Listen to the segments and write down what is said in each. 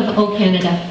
of O Canada.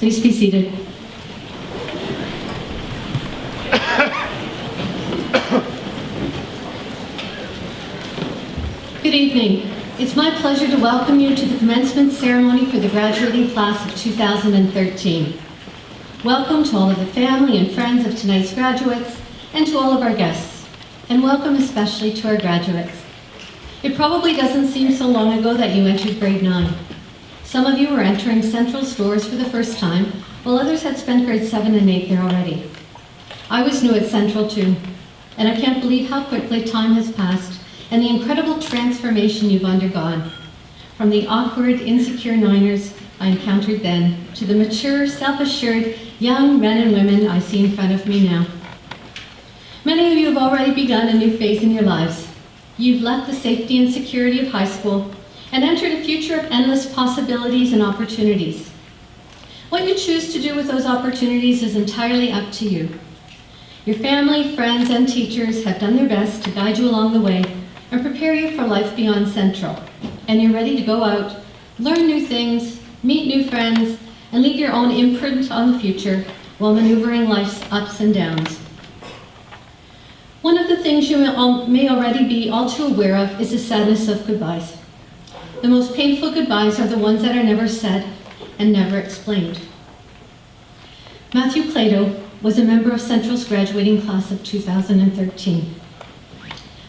Please be seated. Good evening. It's my pleasure to welcome you to the commencement ceremony for the graduating class of 2013. Welcome to all of the family and friends of tonight's graduates and to all of our guests. And welcome especially to our graduates. It probably doesn't seem so long ago that you entered grade 9. Some of you were entering Central's doors for the first time, while others had spent grade 7 and 8 there already. I was new at Central too, and I can't believe how quickly time has passed and the incredible transformation you've undergone. From the awkward, insecure Niners I encountered then, to the mature, self-assured young men and women I see in front of me now. Many of you have already begun a new phase in your lives. You've left the safety and security of high school and entered a future of endless possibilities and opportunities. What you choose to do with those opportunities is entirely up to you. Your family, friends, and teachers have done their best to guide you along the way and prepare you for life beyond Central. And you're ready to go out, learn new things, meet new friends, and leave your own imprint on the future while maneuvering life's ups and downs. One of the things you may already be all too aware of is the sadness of goodbyes. The most painful goodbyes are the ones that are never said and never explained. Matthew Clado was a member of Central's graduating class of 2013.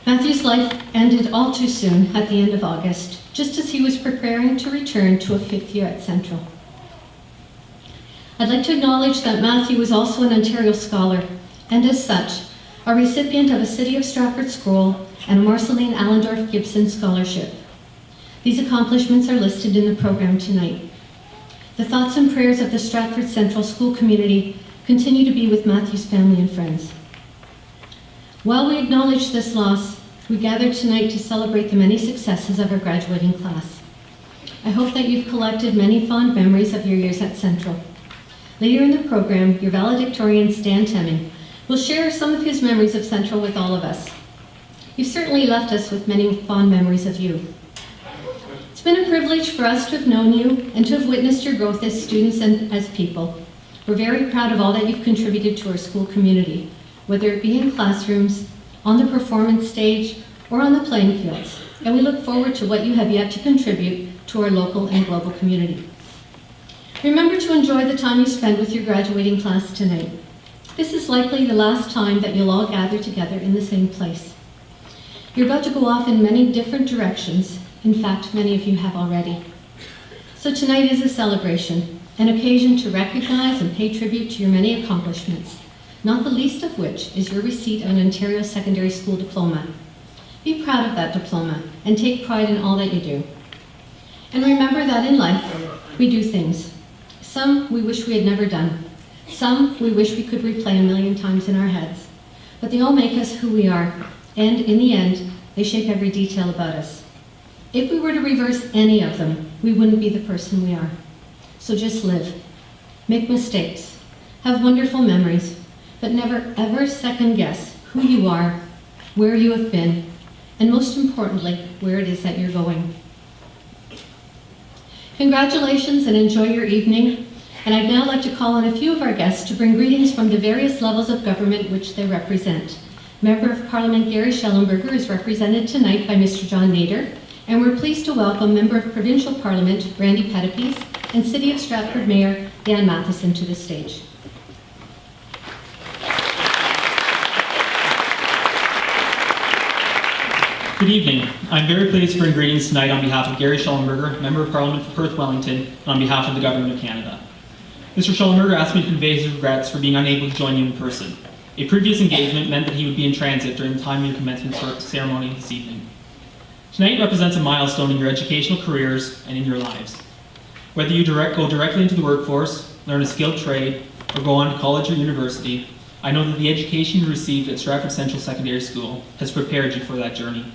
Matthew's life ended all too soon at the end of August, just as he was preparing to return to a 5th year at Central. I'd like to acknowledge that Matthew was also an Ontario Scholar, and as such, a recipient of a City of Stratford Scroll and a Marceline Allendorf Gibson Scholarship. These accomplishments are listed in the program tonight. The thoughts and prayers of the Stratford Central School community continue to be with Matthew's family and friends. While we acknowledge this loss, we gather tonight to celebrate the many successes of our graduating class. I hope that you've collected many fond memories of your years at Central. Later in the program, your valedictorian Stan Temming will share some of his memories of Central with all of us. You've certainly left us with many fond memories of you. It's been a privilege for us to have known you and to have witnessed your growth as students and as people. We're very proud of all that you've contributed to our school community, whether it be in classrooms, on the performance stage, or on the playing fields. And we look forward to what you have yet to contribute to our local and global community. Remember to enjoy the time you spend with your graduating class tonight. This is likely the last time that you'll all gather together in the same place. You're about to go off in many different directions. In fact, many of you have already. So tonight is a celebration, an occasion to recognize and pay tribute to your many accomplishments, not the least of which is your receipt of an Ontario Secondary School diploma. Be proud of that diploma and take pride in all that you do. And remember that in life, we do things. Some we wish we had never done. Some we wish we could replay a million times in our heads. But they all make us who we are, and in the end, they shape every detail about us. If we were to reverse any of them, we wouldn't be the person we are. So just live. Make mistakes. Have wonderful memories, but never ever second guess who you are, where you have been, and most importantly, where it is that you're going. Congratulations and enjoy your evening. And I'd now like to call on a few of our guests to bring greetings from the various levels of government which they represent. Member of Parliament Gary Schellenberger is represented tonight by Mr. John Nader, and we're pleased to welcome Member of Provincial Parliament Randy Pettipies and City of Stratford Mayor Dan Matheson to the stage. Good evening. I'm very pleased to bring greetings tonight on behalf of Gary Schellenberger, Member of Parliament for Perth Wellington, and on behalf of the Government of Canada. Mr. Schellenberger asked me to convey his regrets for being unable to join you in person. A previous engagement meant that he would be in transit during the time of your commencement ceremony this evening. Tonight represents a milestone in your educational careers and in your lives. Whether you go directly into the workforce, learn a skilled trade, or go on to college or university, I know that the education you received at Stratford Central Secondary School has prepared you for that journey.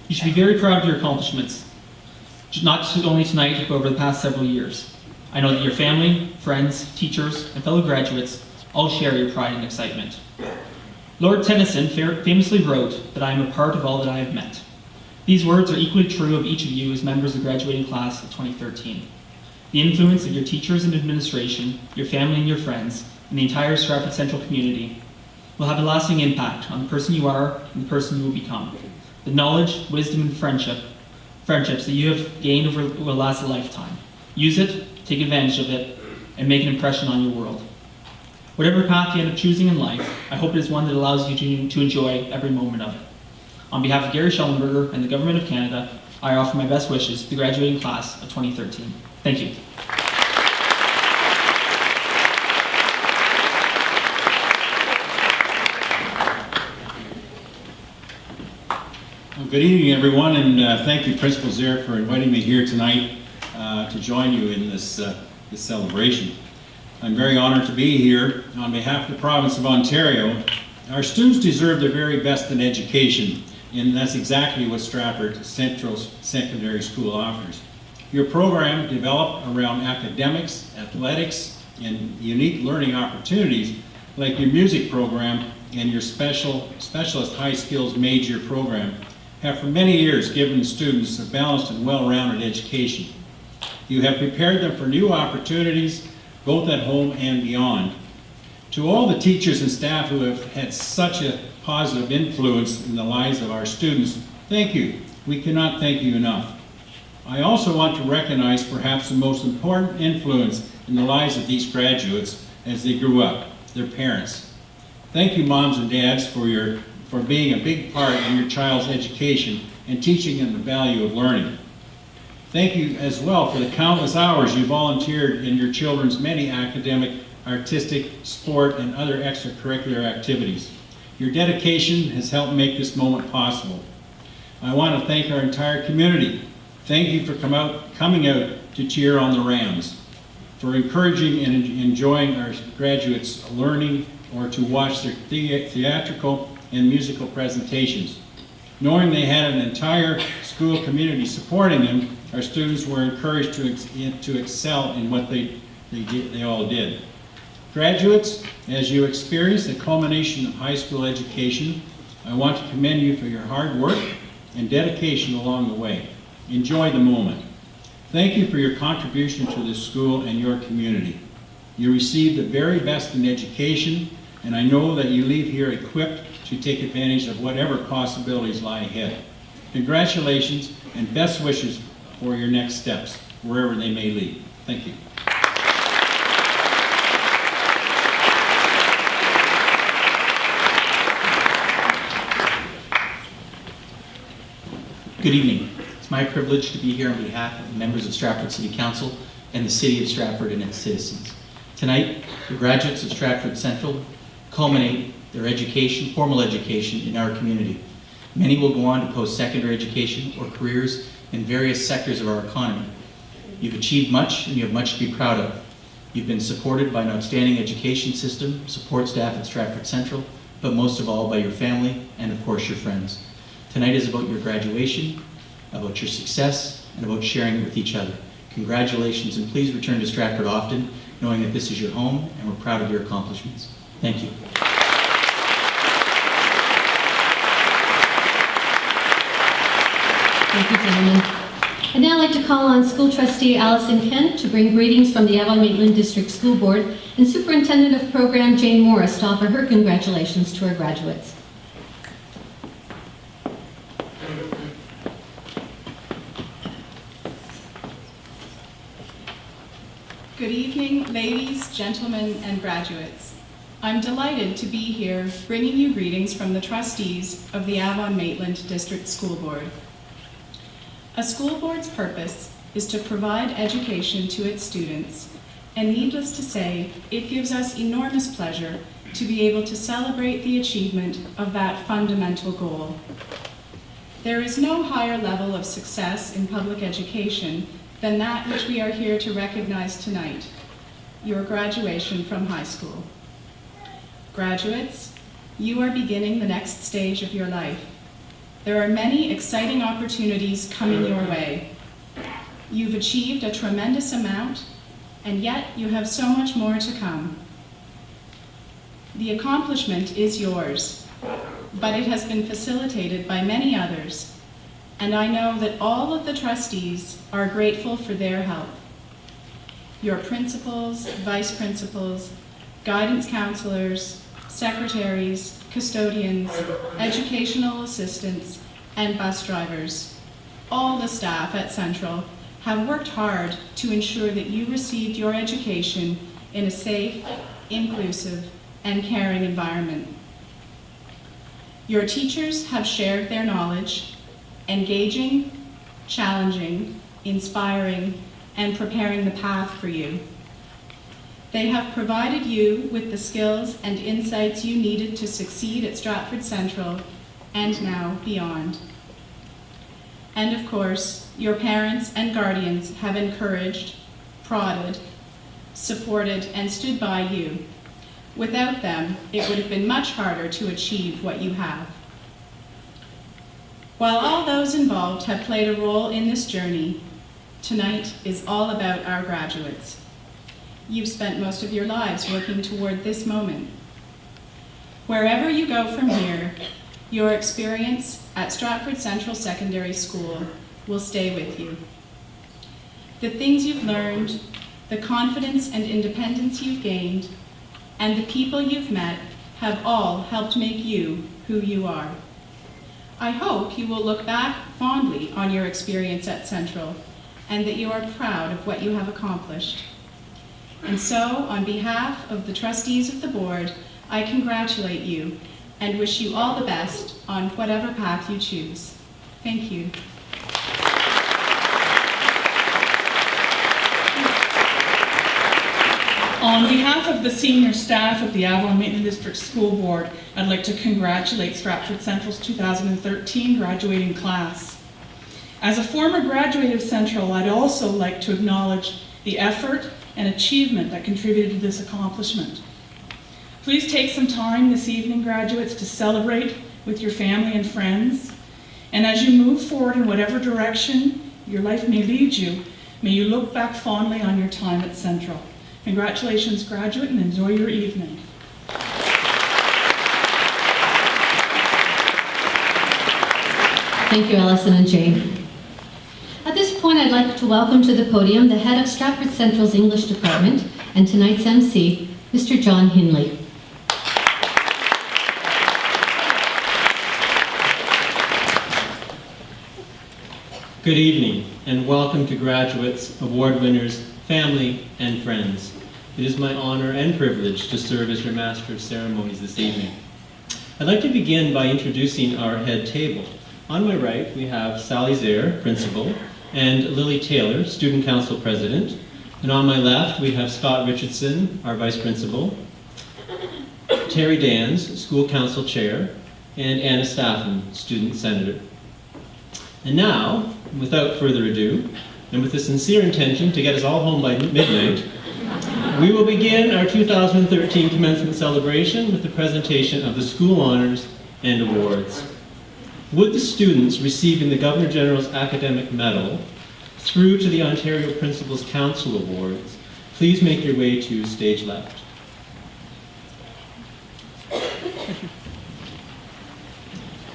You should be very proud of your accomplishments, not only tonight, but over the past several years. I know that your family, friends, teachers, and fellow graduates all share your pride and excitement. Lord Tennyson famously wrote that I am a part of all that I have met. These words are equally true of each of you as members of the graduating class of 2013. The influence of your teachers and administration, your family and your friends, and the entire Stratford Central community will have a lasting impact on the person you are and the person you will become. The knowledge, wisdom, and friendships that you have gained will last a lifetime. Use it, take advantage of it, and make an impression on your world. Whatever path you end up choosing in life, I hope it is one that allows you to enjoy every moment of it. On behalf of Gary Schellenberger and the Government of Canada, I offer my best wishes to the graduating class of 2013. Thank you. Well, good evening, everyone, and thank you, Principal Zare, for inviting me here tonight to join you in this celebration. I'm very honored to be here on behalf of the province of Ontario. Our students deserve their very best in education, and that's exactly what Stratford Central Secondary School offers. Your program developed around academics, athletics, and unique learning opportunities like your music program and your specialist high skills major program have for many years given students a balanced and well-rounded education. You have prepared them for new opportunities both at home and beyond. To all the teachers and staff who have had such a positive influence in the lives of our students, thank you. We cannot thank you enough. I also want to recognize perhaps the most important influence in the lives of these graduates as they grew up, their parents. Thank you, moms and dads, for being a big part in your child's education and teaching them the value of learning. Thank you as well for the countless hours you volunteered in your children's many academic, artistic, sport, and other extracurricular activities. Your dedication has helped make this moment possible. I want to thank our entire community. Thank you for coming out to cheer on the Rams, for encouraging and enjoying our graduates' learning or to watch their theatrical and musical presentations. Knowing they had an entire school community supporting them, our students were encouraged to excel in what they all did. Graduates, as you experience the culmination of high school education, I want to commend you for your hard work and dedication along the way. Enjoy the moment. Thank you for your contribution to this school and your community. You received the very best in education, and I know that you leave here equipped to take advantage of whatever possibilities lie ahead. Congratulations and best wishes for your next steps, wherever they may lead. Thank you. Good evening. It's my privilege to be here on behalf of the members of Stratford City Council and the City of Stratford and its citizens. Tonight, the graduates of Stratford Central culminate their education, formal education, in our community. Many will go on to post-secondary education or careers in various sectors of our economy. You've achieved much and you have much to be proud of. You've been supported by an outstanding education system, support staff at Stratford Central, but most of all by your family and of course your friends. Tonight is about your graduation, about your success, and about sharing it with each other. Congratulations, and please return to Stratford often, knowing that this is your home and we're proud of your accomplishments. Thank you. Thank you, gentlemen. I'd now like to call on School Trustee Allison Kent to bring greetings from the Avon-Maitland District School Board and Superintendent of Program Jane Morris to offer her congratulations to our graduates. Good evening, ladies, gentlemen, and graduates. I'm delighted to be here bringing you greetings from the trustees of the Avon-Maitland District School Board. A school board's purpose is to provide education to its students, and needless to say, it gives us enormous pleasure to be able to celebrate the achievement of that fundamental goal. There is no higher level of success in public education than that which we are here to recognize tonight, your graduation from high school. Graduates, you are beginning the next stage of your life. There are many exciting opportunities coming your way. You've achieved a tremendous amount, and yet you have so much more to come. The accomplishment is yours, but it has been facilitated by many others, and I know that all of the trustees are grateful for their help. Your principals, vice principals, guidance counselors, secretaries, custodians, educational assistants, and bus drivers, all the staff at Central have worked hard to ensure that you received your education in a safe, inclusive, and caring environment. Your teachers have shared their knowledge, engaging, challenging, inspiring, and preparing the path for you. They have provided you with the skills and insights you needed to succeed at Stratford Central and now beyond. And of course, your parents and guardians have encouraged, prodded, supported, and stood by you. Without them, it would have been much harder to achieve what you have. While all those involved have played a role in this journey, tonight is all about our graduates. You've spent most of your lives working toward this moment. Wherever you go from here, your experience at Stratford Central Secondary School will stay with you. The things you've learned, the confidence and independence you've gained, and the people you've met have all helped make you who you are. I hope you will look back fondly on your experience at Central and that you are proud of what you have accomplished. And so, on behalf of the trustees of the board, I congratulate you and wish you all the best on whatever path you choose. Thank you. On behalf of the senior staff of the Avon-Maitland District School Board, I'd like to congratulate Stratford Central's 2013 graduating class. As a former graduate of Central, I'd also like to acknowledge the effort and achievement that contributed to this accomplishment. Please take some time this evening, graduates, to celebrate with your family and friends. And as you move forward in whatever direction your life may lead you, may you look back fondly on your time at Central. Congratulations, graduate, and enjoy your evening. Thank you, Allison and Jane. At this point, I'd like to welcome to the podium the head of Stratford Central's English Department and tonight's MC, Mr. John Hinley. Good evening, and welcome to graduates, award winners, family, and friends. It is my honor and privilege to serve as your Master of Ceremonies this evening. I'd like to begin by introducing our head table. On my right, we have Sally Zare, Principal, and Lily Taylor, Student Council President. And on my left, we have Scott Richardson, our Vice Principal, Terry Dans, School Council Chair, and Anna Staffen, Student Senator. And now, without further ado, and with the sincere intention to get us all home by midnight, we will begin our 2013 commencement celebration with the presentation of the school honors and awards. Would the students receiving the Governor General's Academic Medal through to the Ontario Principals Council Awards please make your way to stage left.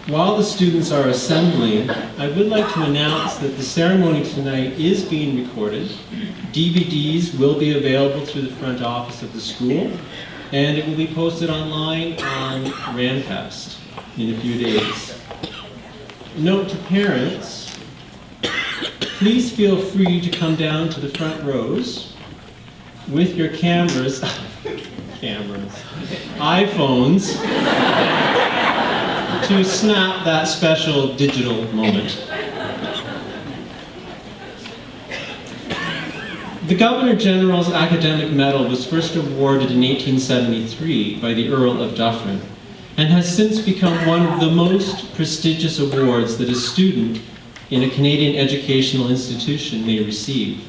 While the students are assembling, I would like to announce that the ceremony tonight is being recorded. DVDs will be available through the front office of the school, and it will be posted online on Rancast in a few days. Note to parents, please feel free to come down to the front rows with your cameras, iPhones, to snap that special digital moment. The Governor General's Academic Medal was first awarded in 1873 by the Earl of Dufferin and has since become one of the most prestigious awards that a student in a Canadian educational institution may receive.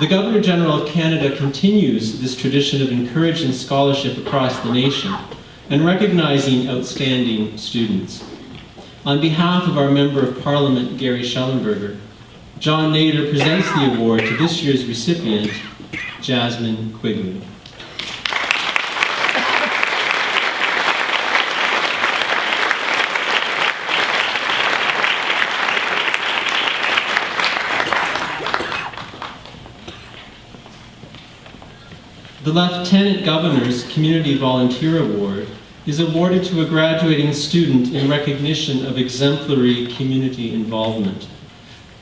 The Governor General of Canada continues this tradition of encouraging scholarship across the nation and recognizing outstanding students. On behalf of our Member of Parliament, Gary Schellenberger, John Nader presents the award to this year's recipient, Jasmine Quigley. The Lieutenant Governor's Community Volunteer Award is awarded to a graduating student in recognition of exemplary community involvement.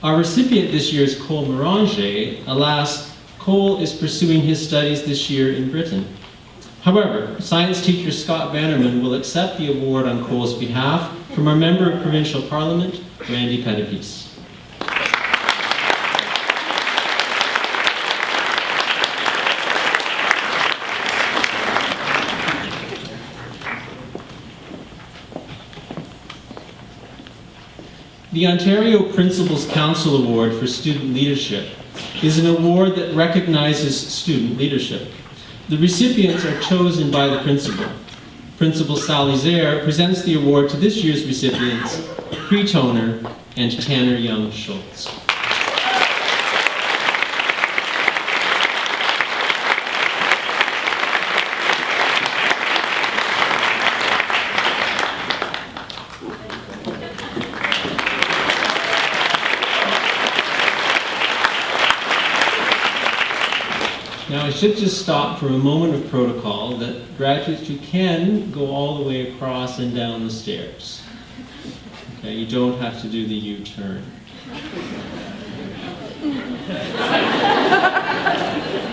Our recipient this year is Cole Moranger. Alas, Cole is pursuing his studies this year in Britain. However, science teacher Scott Bannerman will accept the award on Cole's behalf from our Member of Provincial Parliament, Randy Pettipies. The Ontario Principals Council Award for Student Leadership is an award that recognizes student leadership. The recipients are chosen by the principal. Principal Sally Zaire presents the award to this year's recipients, Cree Toner and Tanner Young Schultz. Now, I should just stop for a moment of protocol that graduates, you can go all the way across and down the stairs. Okay, you don't have to do the U-turn.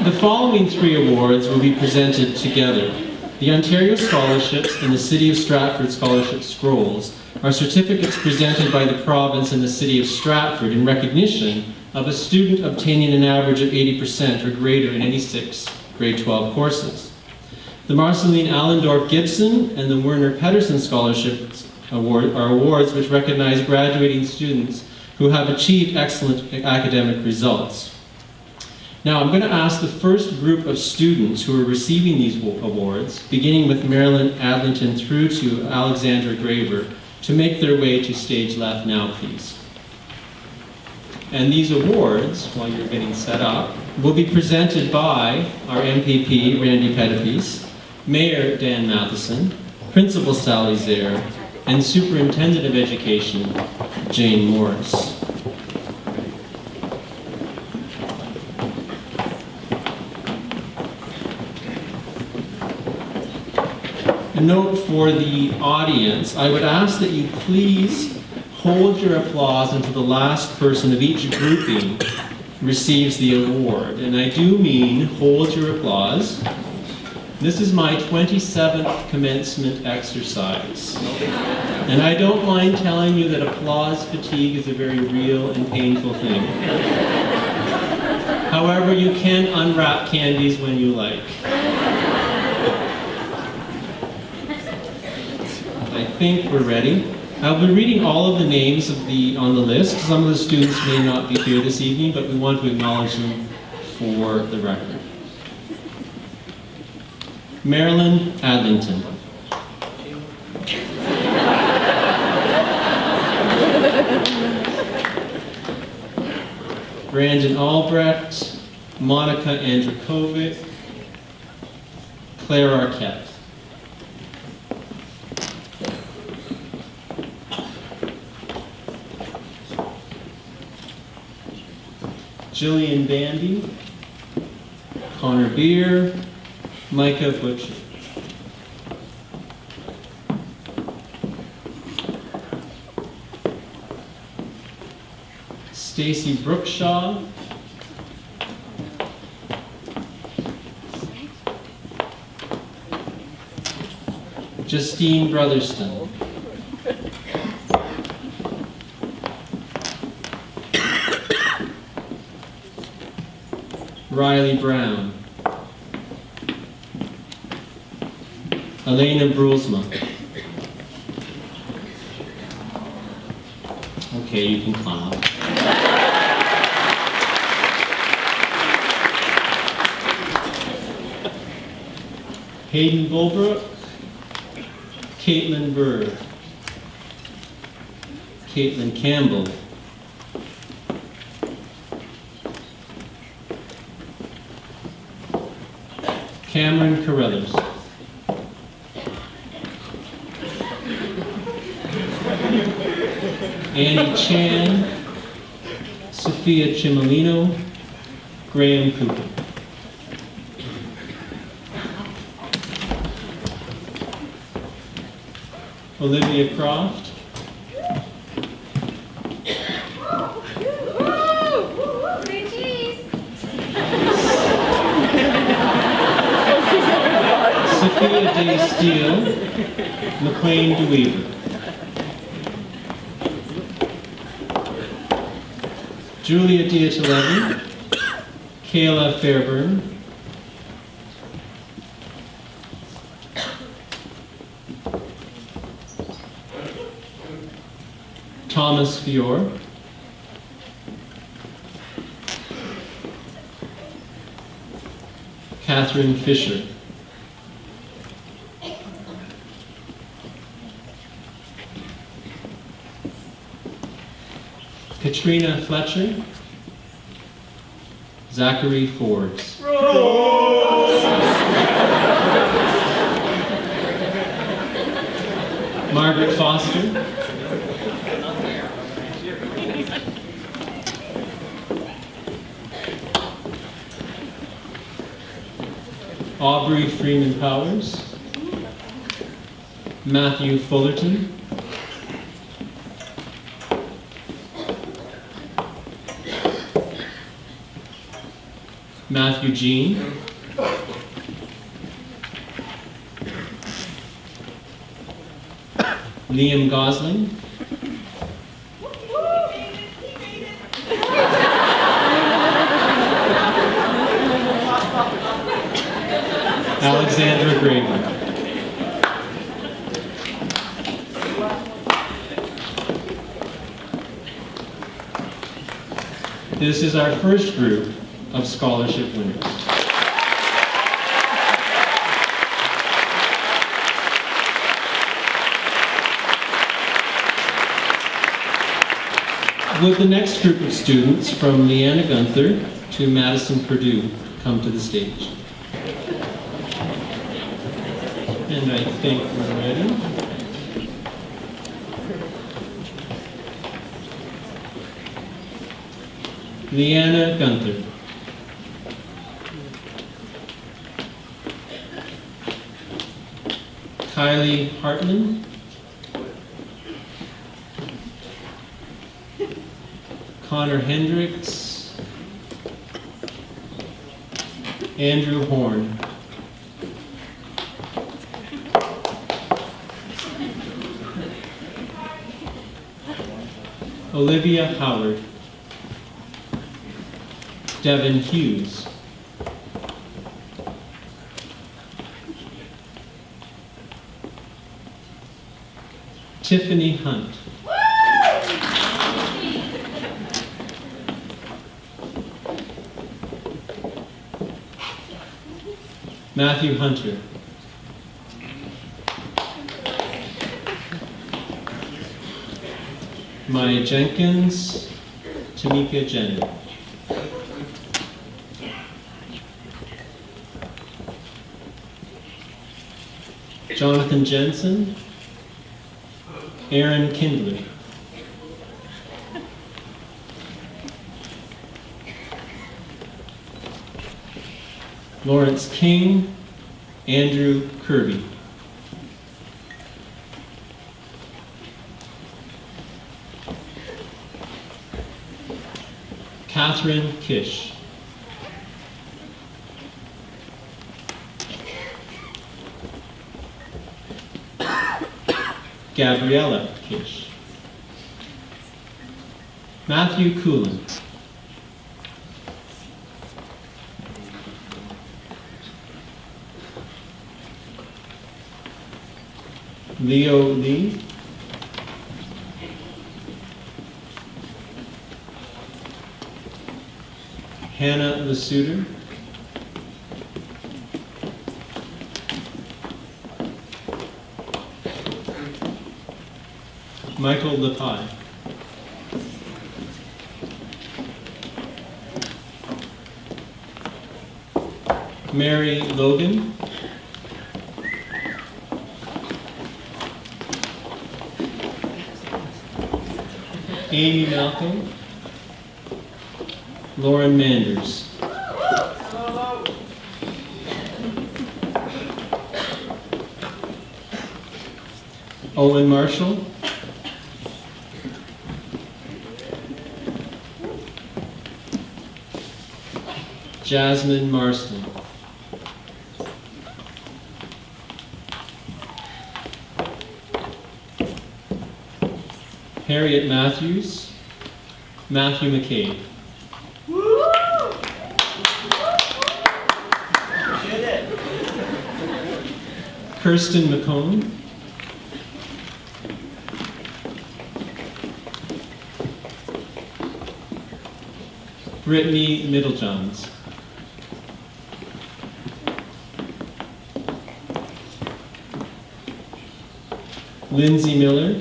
The following three awards will be presented together. The Ontario Scholarships and the City of Stratford Scholarship Scrolls are certificates presented by the province and the City of Stratford in recognition of a student obtaining an average of 80% or greater in any 6 grade 12 courses. The Marceline Allendorf Gibson and the Werner Pedersen Scholarships Award are awards which recognize graduating students who have achieved excellent academic results. Now I'm going to ask the first group of students who are receiving these awards, beginning with Marilyn Adlington through to Alexandra Graver, to make their way to stage left now, please. And these awards, while you're getting set up, will be presented by our MPP, Randy Pettipies, Mayor Dan Matheson, Principal Sally Zaire, and Superintendent of Education, Jane Morris. A note for the audience, I would ask that you please hold your applause until the last person of each grouping receives the award. And I do mean hold your applause. This is my 27th commencement exercise. And I don't mind telling you that applause fatigue is a very real and painful thing. However, you can unwrap candies when you like. I think we're ready. I'll be reading all of the names on the list. Some of the students may not be here this evening, but we want to acknowledge them for the record. Marilyn Adlington. Brandon Albrecht, Monica Andrikovic, Claire Arquette. Jillian Bandy, Connor Beer, Micah Butcher. Stacy Brookshaw, Justine Brotherston, Riley Brown, Elena Brulsma. Okay, you can clap. Hayden Bulbrook, Caitlin Burr, Caitlin Campbell, Cameron Carruthers, Annie Chan, Sophia Chimolino, Graham Cooper. Olivia Croft, Sophia Day Steele, McLean DeWeaver. Julia Diatalevi, Kayla Fairburn, Thomas Fior, Catherine Fisher, Katrina Fletcher, Zachary Forbes. Margaret Foster, Aubrey Freeman Powers, Matthew Fullerton, Matthew Jean, Liam Gosling, Alexandra Graver. This is our first group of scholarship winners. Would the next group of students from Leanna Gunther to Madison Purdue come to the stage? And I think we're ready. Leanna Gunther. Kylie Hartman. Connor Hendricks. Andrew Horn. Olivia Howard. Devin Hughes. Tiffany Hunt. Matthew Hunter. Maya Jenkins. Tamika Jenner. Jonathan Jensen. Aaron Kindler. Lawrence King, Andrew Kirby. Catherine Kish. Gabriella Kish. Matthew Coolin. Leo Lee. Hannah Lasuter. Michael Lepai. Mary Logan. Amy Malcolm. Lauren Manders. Owen Marshall. Jasmine Marston. Harriet Matthews. Matthew McCabe. Kirsten McCone. Brittany Middlejohns. Lindsay Miller.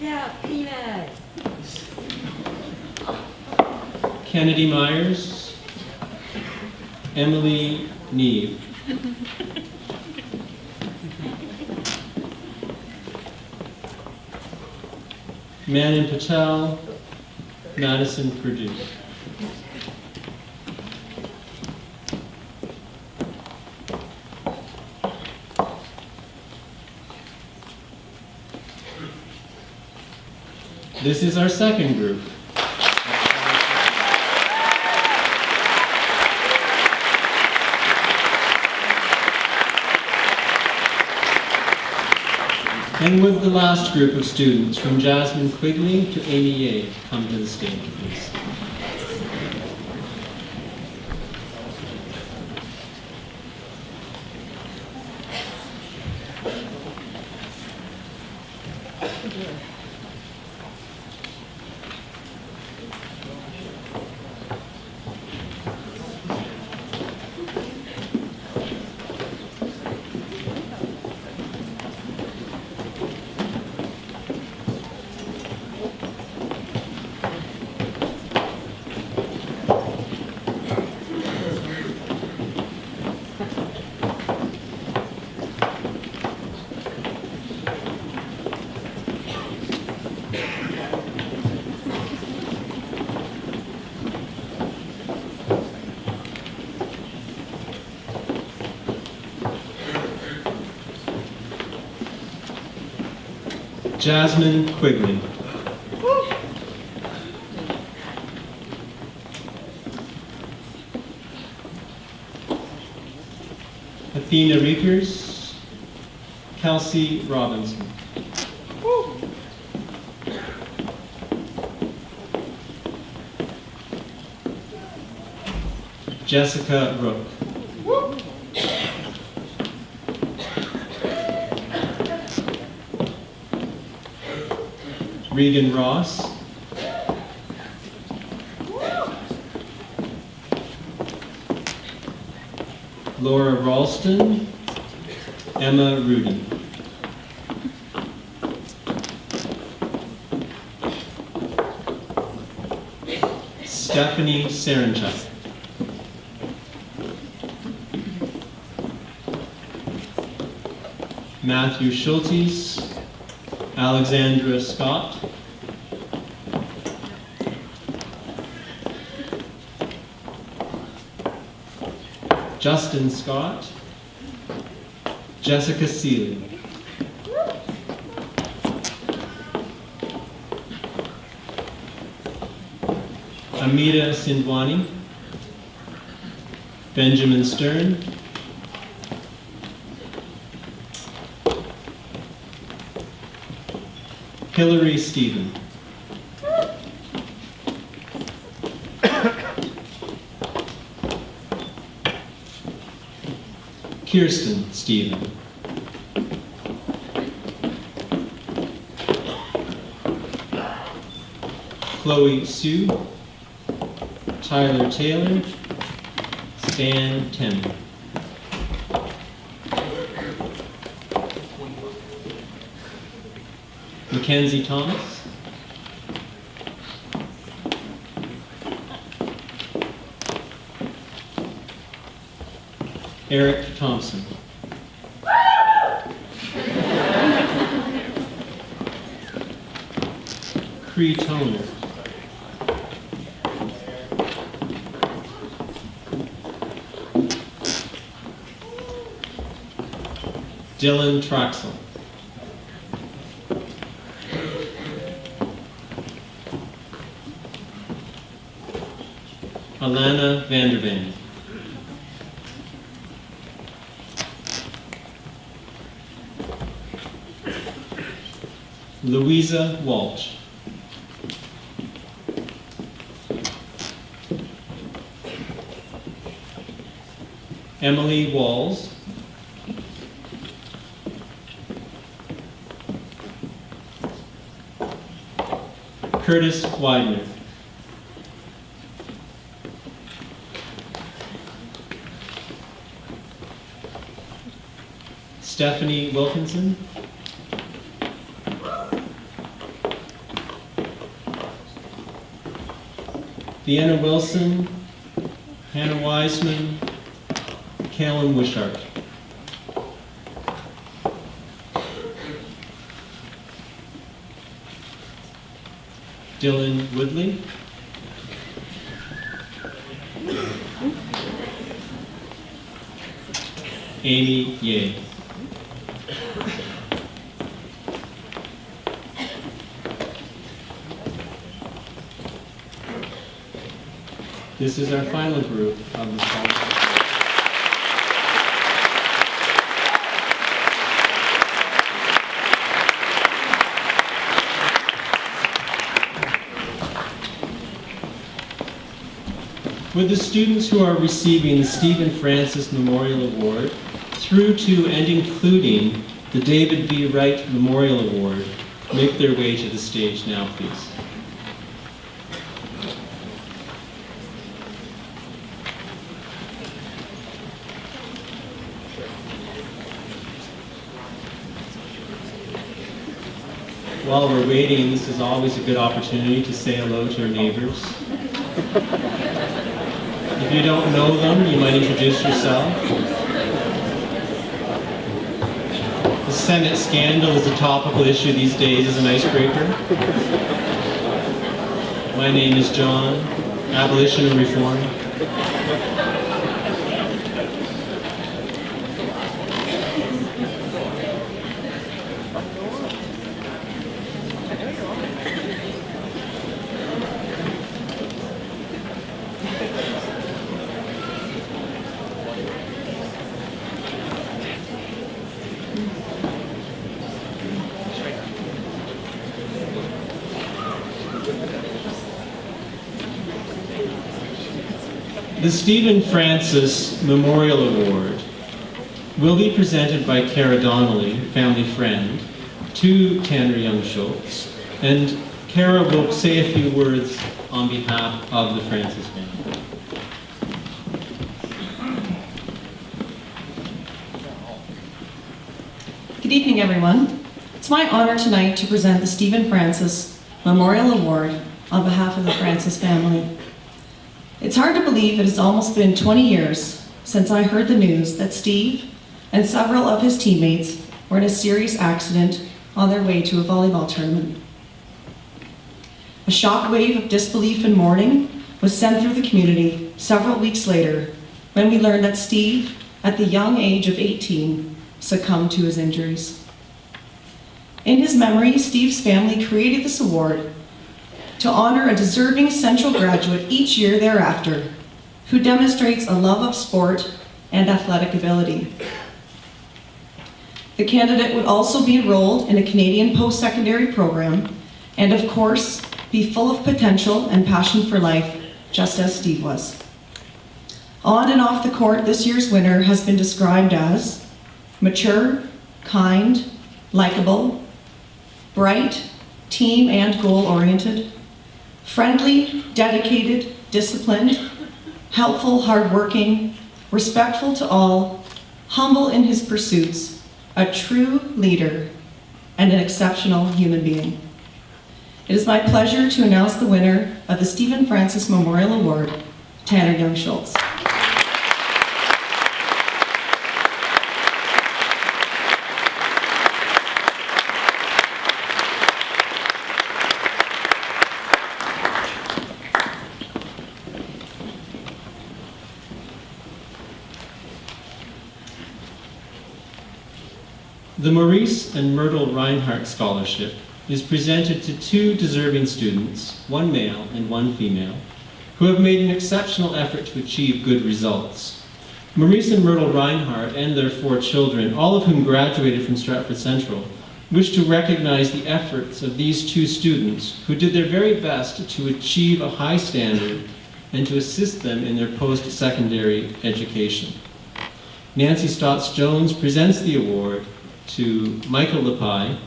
Yeah, peanut. Kennedy Myers. Emily Neve. Manan Patel. Madison Purdue. This is our second group. And would the last group of students, from Jasmine Quigley to Amy Ye, come to the stage, please. Jasmine Quigley. Athena Riekers. Kelsey Robinson. Jessica Rook. Regan Ross. Laura Ralston. Emma Rudy. Stephanie Saranchuk. Matthew Schultes. Alexandra Scott. Justin Scott, Jessica Seeley. Amita Sindwani, Benjamin Stern, Hillary Stephen, Kirsten Stephen, Chloe Sue, Tyler Taylor, Stan Temmer. Mackenzie Thomas, Eric Thompson, Cree Toner, Dylan Troxel, Alana Vandervan, Louisa Walsh, Emily Walls, Curtis Widener, Stephanie Wilkinson, Deanna Wilson, Hannah Wiseman, Callum Wishart. Dylan Woodley, Amy Ye. This is our final group of the scholarship. With the students who are receiving the Stephen Francis Memorial Award through to and including the David V. Wright Memorial Award, make their way to the stage now, please. While we're waiting, this is always a good opportunity to say hello to our neighbors. If you don't know them, you might introduce yourself. The Senate scandal is a topical issue these days as an icebreaker. My name is John, Abolition and Reform. The Stephen Francis Memorial Award will be presented by Cara Donnelly, family friend, to Tanner Young Schultz, and Cara will say a few words on behalf of the Francis family. Good evening, everyone. It's my honor tonight to present the Stephen Francis Memorial Award on behalf of the Francis family. It's hard to believe it has almost been 20 years since I heard the news that Steve and several of his teammates were in a serious accident on their way to a volleyball tournament. A shockwave of disbelief and mourning was sent through the community several weeks later when we learned that Steve, at the young age of 18, succumbed to his injuries. In his memory, Steve's family created this award to honor a deserving Central graduate each year thereafter who demonstrates a love of sport and athletic ability. The candidate would also be enrolled in a Canadian post-secondary program and, of course, be full of potential and passion for life, just as Steve was. On and off the court, this year's winner has been described as mature, kind, likable, bright, team and goal-oriented, friendly, dedicated, disciplined, helpful, hardworking, respectful to all, humble in his pursuits, a true leader, and an exceptional human being. It is my pleasure to announce the winner of the Stephen Francis Memorial Award, Tanner Young-Schultz. The Maurice and Myrtle Reinhardt Scholarship is presented to two deserving students, one male and one female, who have made an exceptional effort to achieve good results. Maurice and Myrtle Reinhardt and their 4 children, all of whom graduated from Stratford Central, wish to recognize the efforts of these 2 students who did their very best to achieve a high standard and to assist them in their post-secondary education. Nancy Stotts-Jones presents the award to Michael Lepai,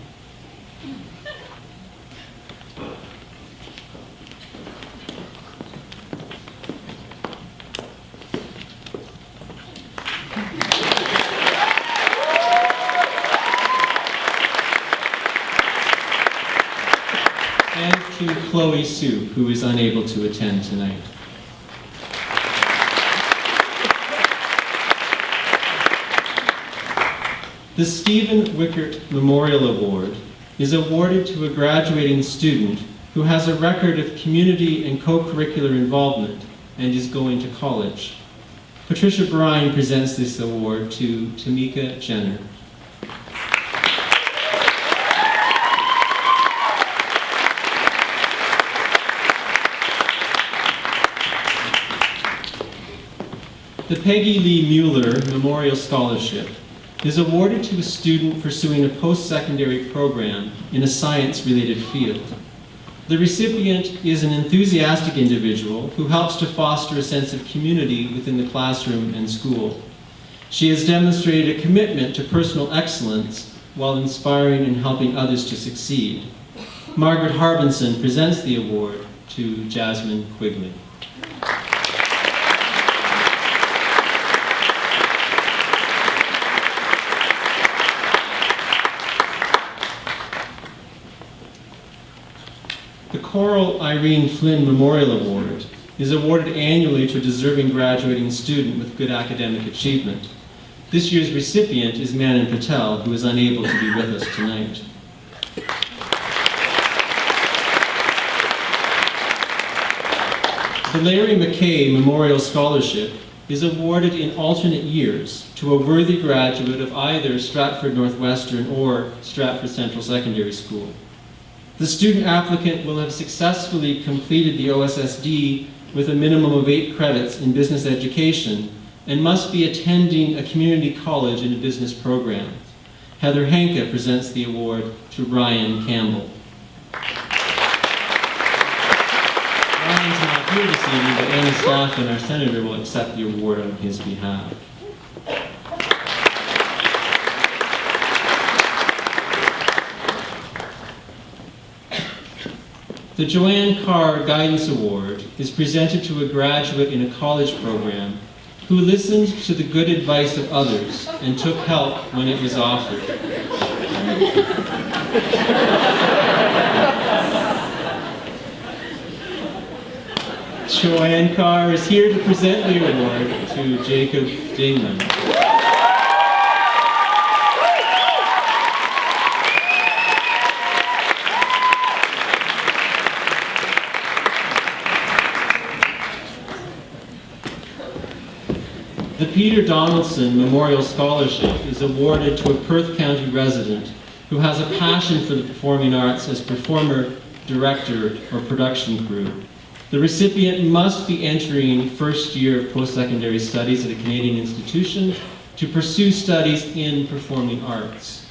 and to Chloe Sue, who is unable to attend tonight. The Stephen Wickert Memorial Award is awarded to a graduating student who has a record of community and co-curricular involvement and is going to college. Patricia Brine presents this award to Tamika Jenner. The Peggy Lee Mueller Memorial Scholarship is awarded to a student pursuing a post-secondary program in a science-related field. The recipient is an enthusiastic individual who helps to foster a sense of community within the classroom and school. She has demonstrated a commitment to personal excellence while inspiring and helping others to succeed. Margaret Harbinson presents the award to Jasmine Quigley. The Coral Irene Flynn Memorial Award is awarded annually to a deserving graduating student with good academic achievement. This year's recipient is Manan Patel, who is unable to be with us tonight. The Larry McKay Memorial Scholarship is awarded in alternate years to a worthy graduate of either Stratford Northwestern or Stratford Central Secondary School. The student applicant will have successfully completed the OSSD with a minimum of 8 credits in business education and must be attending a community college in a business program. Heather Hanke presents the award to Ryan Campbell. Ryan's not here this evening, but Anna Staff and our senator will accept the award on his behalf. The Joanne Carr Guidance Award is presented to a graduate in a college program who listened to the good advice of others and took help when it was offered. Joanne Carr is here to present the award to Jacob Dingman. The Peter Donaldson Memorial Scholarship is awarded to a Perth County resident who has a passion for the performing arts as performer, director, or production crew. The recipient must be entering first year of post-secondary studies at a Canadian institution to pursue studies in performing arts.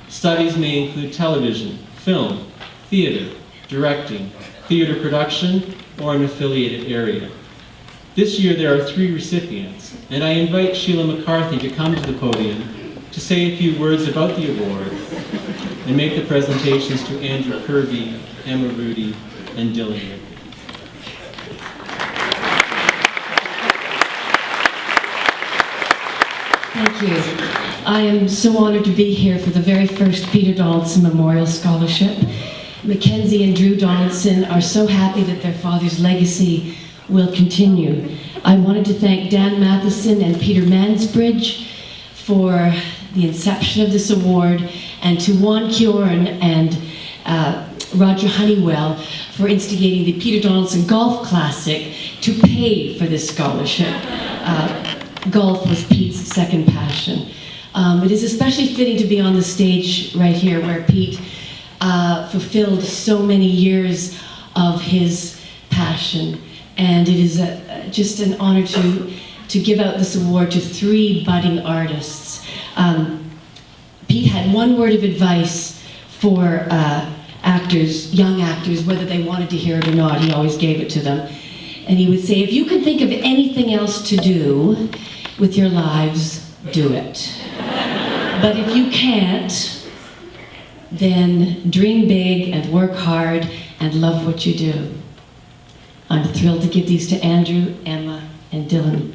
Studies may include television, film, theater, directing, theater production, or an affiliated area. This year there are 3 recipients, and I invite Sheila McCarthy to come to the podium to say a few words about the award and make the presentations to Andrew Kirby, Emma Rudy, and Dylan Rickard. Thank you. I am so honored to be here for the very first Peter Donaldson Memorial Scholarship. Mackenzie and Drew Donaldson are so happy that their father's legacy will continue. I wanted to thank Dan Matheson and Peter Mansbridge for the inception of this award, and to Juan Kjorn and Roger Honeywell for instigating the Peter Donaldson Golf Classic to pay for this scholarship. Golf was Pete's second passion. It is especially fitting to be on the stage right here where Pete fulfilled so many years of his passion. And it is just an honor to give out this award to 3 budding artists. Pete had one word of advice for actors, young actors, whether they wanted to hear it or not. He always gave it to them. And he would say, if you can think of anything else to do with your lives, do it. But if you can't, then dream big and work hard and love what you do. I'm thrilled to give these to Andrew, Emma, and Dylan.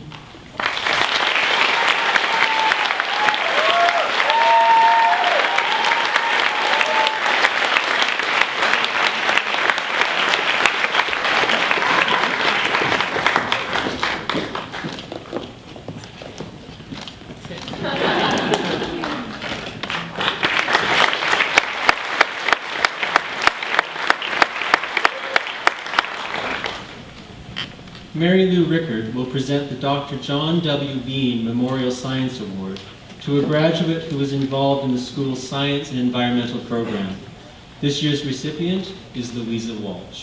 Mary Lou Rickard will present the Dr. John W. Bean Memorial Science Award to a graduate who was involved in the school's science and environmental program. This year's recipient is Louisa Walsh.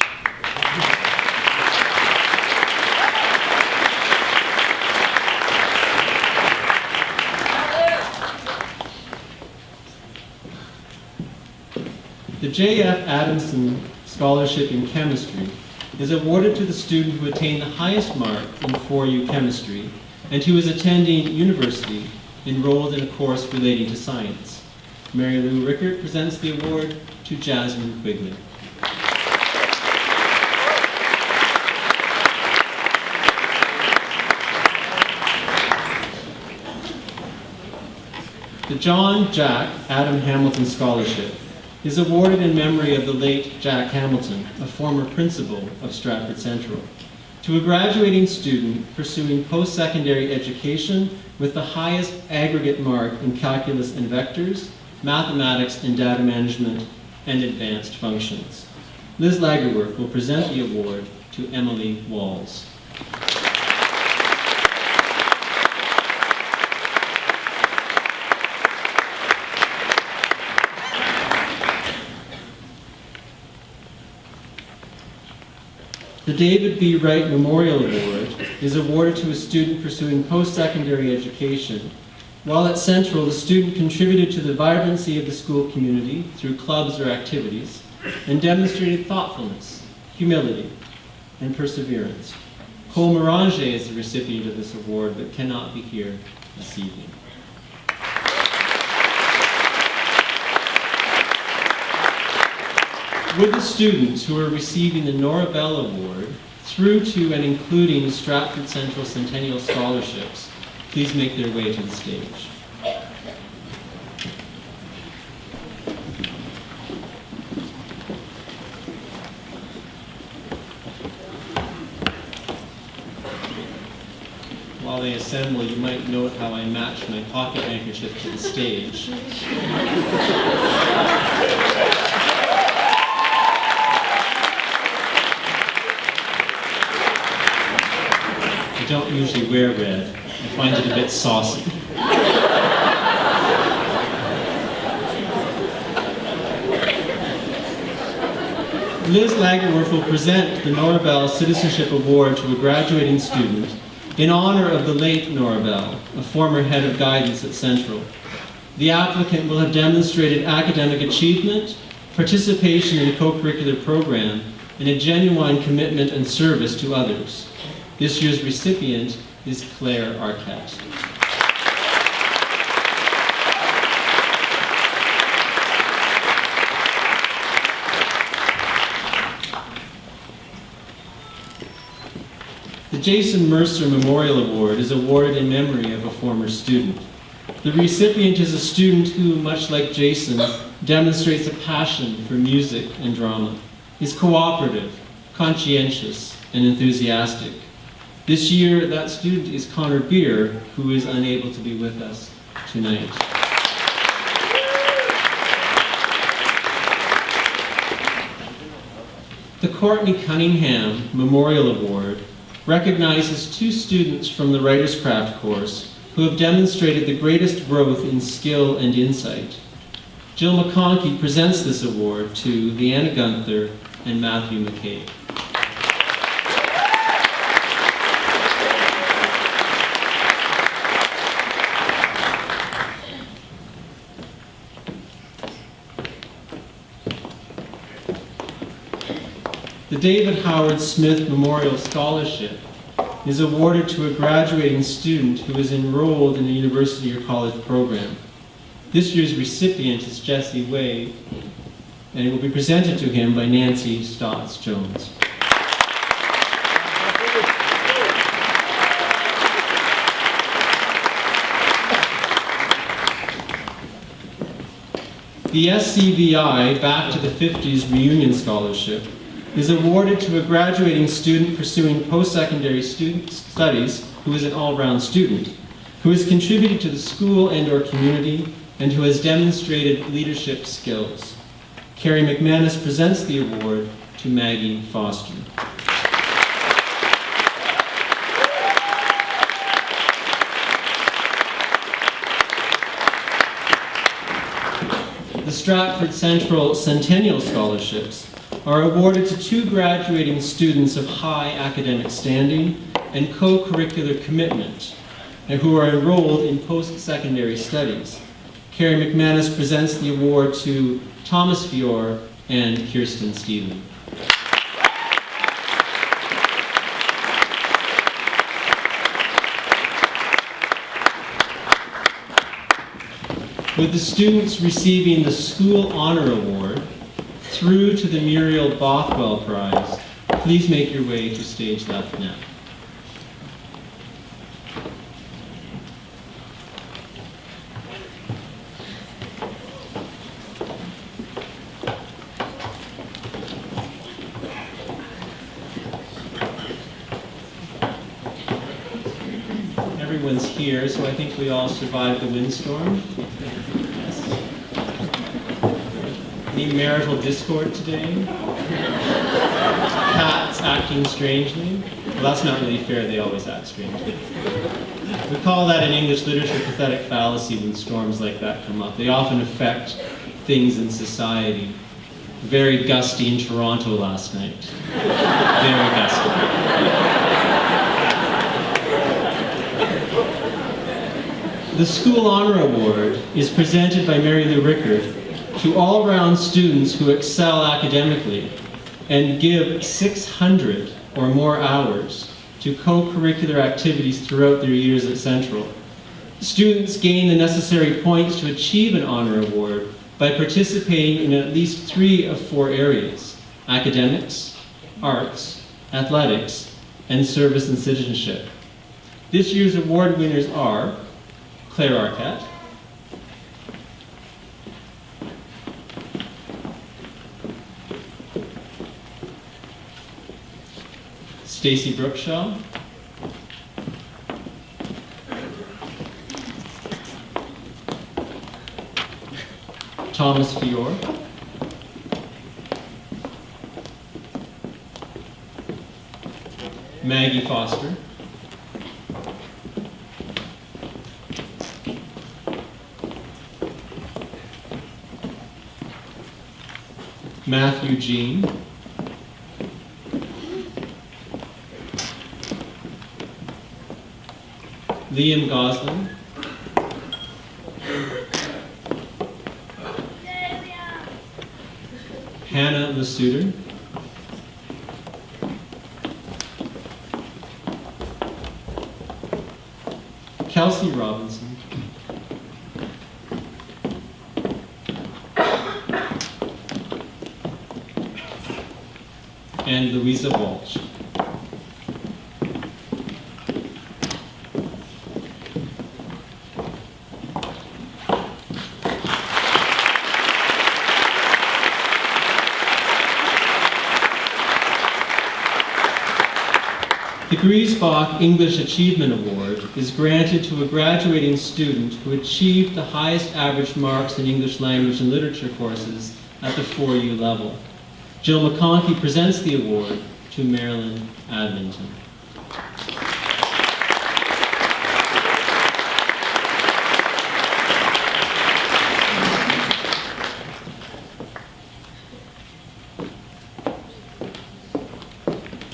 The J.F. Adamson Scholarship in Chemistry is awarded to the student who attained the highest mark in 4U chemistry and who is attending university enrolled in a course relating to science. Mary Lou Rickard presents the award to Jasmine Quigley. The John Jack Adam Hamilton Scholarship is awarded in memory of the late Jack Hamilton, a former principal of Stratford Central, to a graduating student pursuing post-secondary education with the highest aggregate mark in calculus and vectors, mathematics and data management, and advanced functions. Liz Lagerwerf will present the award to Emily Walls. The David B. Wright Memorial Award is awarded to a student pursuing post-secondary education. While at Central, the student contributed to the vibrancy of the school community through clubs or activities and demonstrated thoughtfulness, humility, and perseverance. Cole Moranger is the recipient of this award but cannot be here this evening. Would the students who are receiving the Nora Bell Award through to and including Stratford Central Centennial Scholarships please make their way to the stage. While they assemble, you might note how I match my pocket handkerchief to the stage. I don't usually wear red. I find it a bit saucy. Liz Lagerworth will present the Norabel Citizenship Award to a graduating student in honor of the late Norabel, a former head of guidance at Central. The applicant will have demonstrated academic achievement, participation in a co-curricular program, and a genuine commitment and service to others. This year's recipient is Claire Arquette. The Jason Mercer Memorial Award is awarded in memory of a former student. The recipient is a student who, much like Jason, demonstrates a passion for music and drama, is cooperative, conscientious, and enthusiastic. This year, that student is Connor Beer, who is unable to be with us tonight. The Courtney Cunningham Memorial Award recognizes 2 students from the Writer's Craft course who have demonstrated the greatest growth in skill and insight. Jill McConkey presents this award to Leanna Gunther and Matthew McCabe. The David Howard Smith Memorial Scholarship is awarded to a graduating student who is enrolled in a university or college program. This year's recipient is Jesse Way, and it will be presented to him by Nancy Stotts Jones. The SCVI Back to the 50s Reunion Scholarship is awarded to a graduating student pursuing post-secondary studies who is an all-round student, who has contributed to the school and/or community, and who has demonstrated leadership skills. Carrie McManus presents the award to Maggie Foster. The Stratford Central Centennial Scholarships are awarded to 2 graduating students of high academic standing and co-curricular commitment, and who are enrolled in post-secondary studies. Carrie McManus presents the award to Thomas Fior and Kirsten Stephen. With the students receiving the School Honor Award through to the Muriel Bothwell Prize, please make your way to stage left now. Everyone's here, so I think we all survived the windstorm. Yes. Any marital discord today? Cats acting strangely? Well, that's not really fair, they always act strangely. We call that in English literature pathetic fallacy when storms like that come up. They often affect things in society. Very gusty in Toronto last night. Very gusty. The School Honor Award is presented by Mary Lou Rickard to all-round students who excel academically and give 600 or more hours to co-curricular activities throughout their years at Central. Students gain the necessary points to achieve an honor award by participating in at least 3 of 4 areas: academics, arts, athletics, and service and citizenship. This year's award winners are Claire Arquette, Stacy Brookshaw, Thomas Fior, Maggie Foster, Matthew Jean, Liam Gosling, Hannah Masuder, Kelsey Robinson, and Louisa Walsh. The Griesbach English Achievement Award is granted to a graduating student who achieved the highest average marks in English language and literature courses at the 4U level. Jill McConkey presents the award to Marilyn Adlington.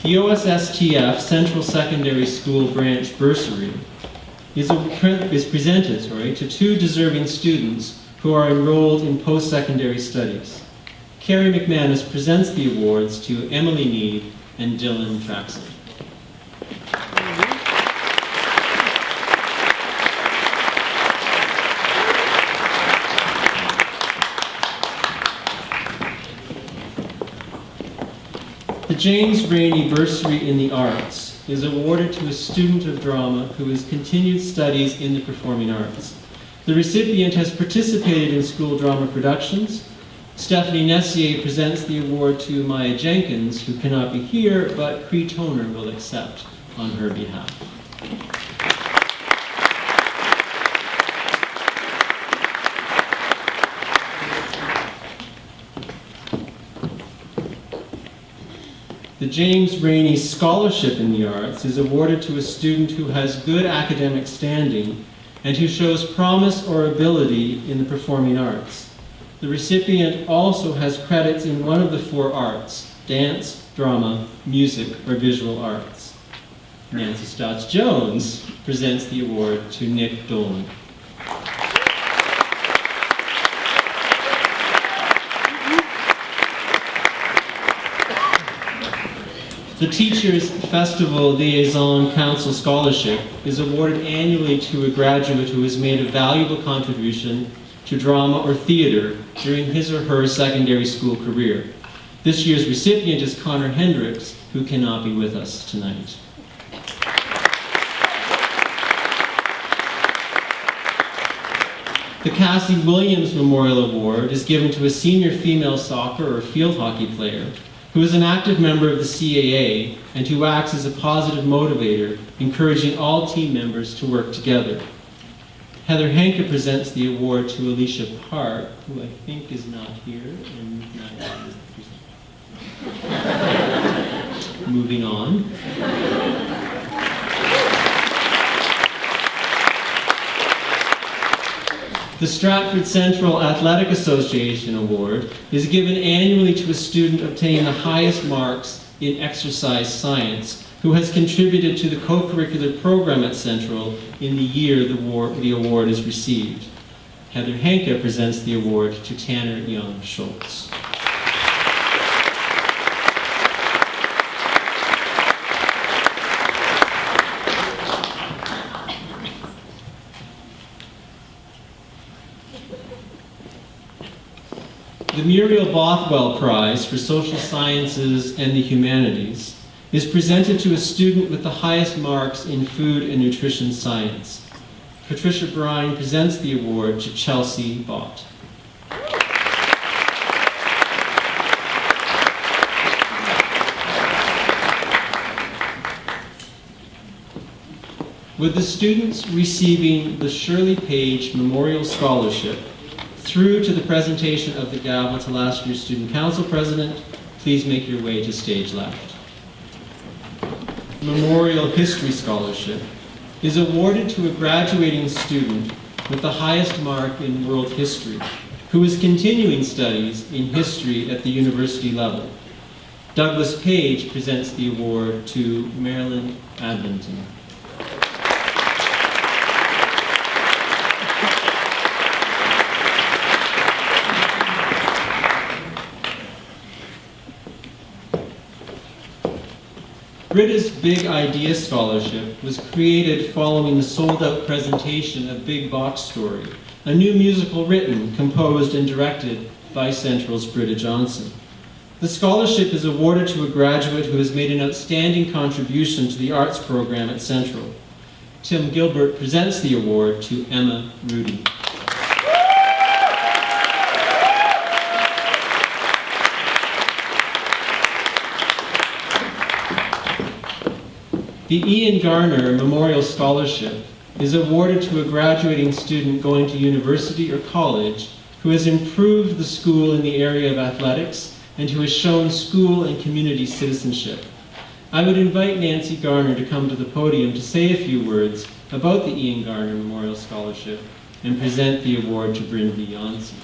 The OSSTF Central Secondary School Branch Bursary is presented to two deserving students who are enrolled in post-secondary studies. Carrie McManus presents the awards to Emily Mead and Dylan Traxel. The James Rainey Bursary in the Arts is awarded to a student of drama who has continued studies in the performing arts. The recipient has participated in school drama productions. Stephanie Nessier presents the award to Maya Jenkins, who cannot be here, but Cree Toner will accept on her behalf. The James Rainey Scholarship in the Arts is awarded to a student who has good academic standing and who shows promise or ability in the performing arts. The recipient also has credits in one of the four arts: dance, drama, music, or visual arts. Nancy Stotts-Jones presents the award to Nick Dolan. The Teachers Festival Liaison Council Scholarship is awarded annually to a graduate who has made a valuable contribution to drama or theater during his or her secondary school career. This year's recipient is Connor Hendricks, who cannot be with us tonight. The Cassie Williams Memorial Award is given to a senior female soccer or field hockey player who is an active member of the CAA and who acts as a positive motivator, encouraging all team members to work together. Heather Henke presents the award to Alicia Park, who I think is not here. Moving on. The Stratford Central Athletic Association Award is given annually to a student obtaining the highest marks in exercise science who has contributed to the co-curricular program at Central in the year the award is received. Heather Henke presents the award to Tanner Young Schultz. The Muriel Bothwell Prize for Social Sciences and the Humanities is presented to a student with the highest marks in food and nutrition science. Patricia Brine presents the award to Chelsea Bott. With the students receiving the Shirley Page Memorial Scholarship through to the presentation of the gavel to last year's Student Council President, please make your way to stage left. Memorial History Scholarship is awarded to a graduating student with the highest mark in world history who is continuing studies in history at the university level. Douglas Page presents the award to Marilyn Adlington. Britta's Big Idea Scholarship was created following the sold-out presentation of Big Box Story, a new musical written, composed, and directed by Central's Britta Johnson. The scholarship is awarded to a graduate who has made an outstanding contribution to the arts program at Central. Tim Gilbert presents the award to Emma Rudy. The Ian Garner Memorial Scholarship is awarded to a graduating student going to university or college who has improved the school in the area of athletics and who has shown school and community citizenship. I would invite Nancy Garner to come to the podium to say a few words about the Ian Garner Memorial Scholarship and present the award to Brindley Yancey.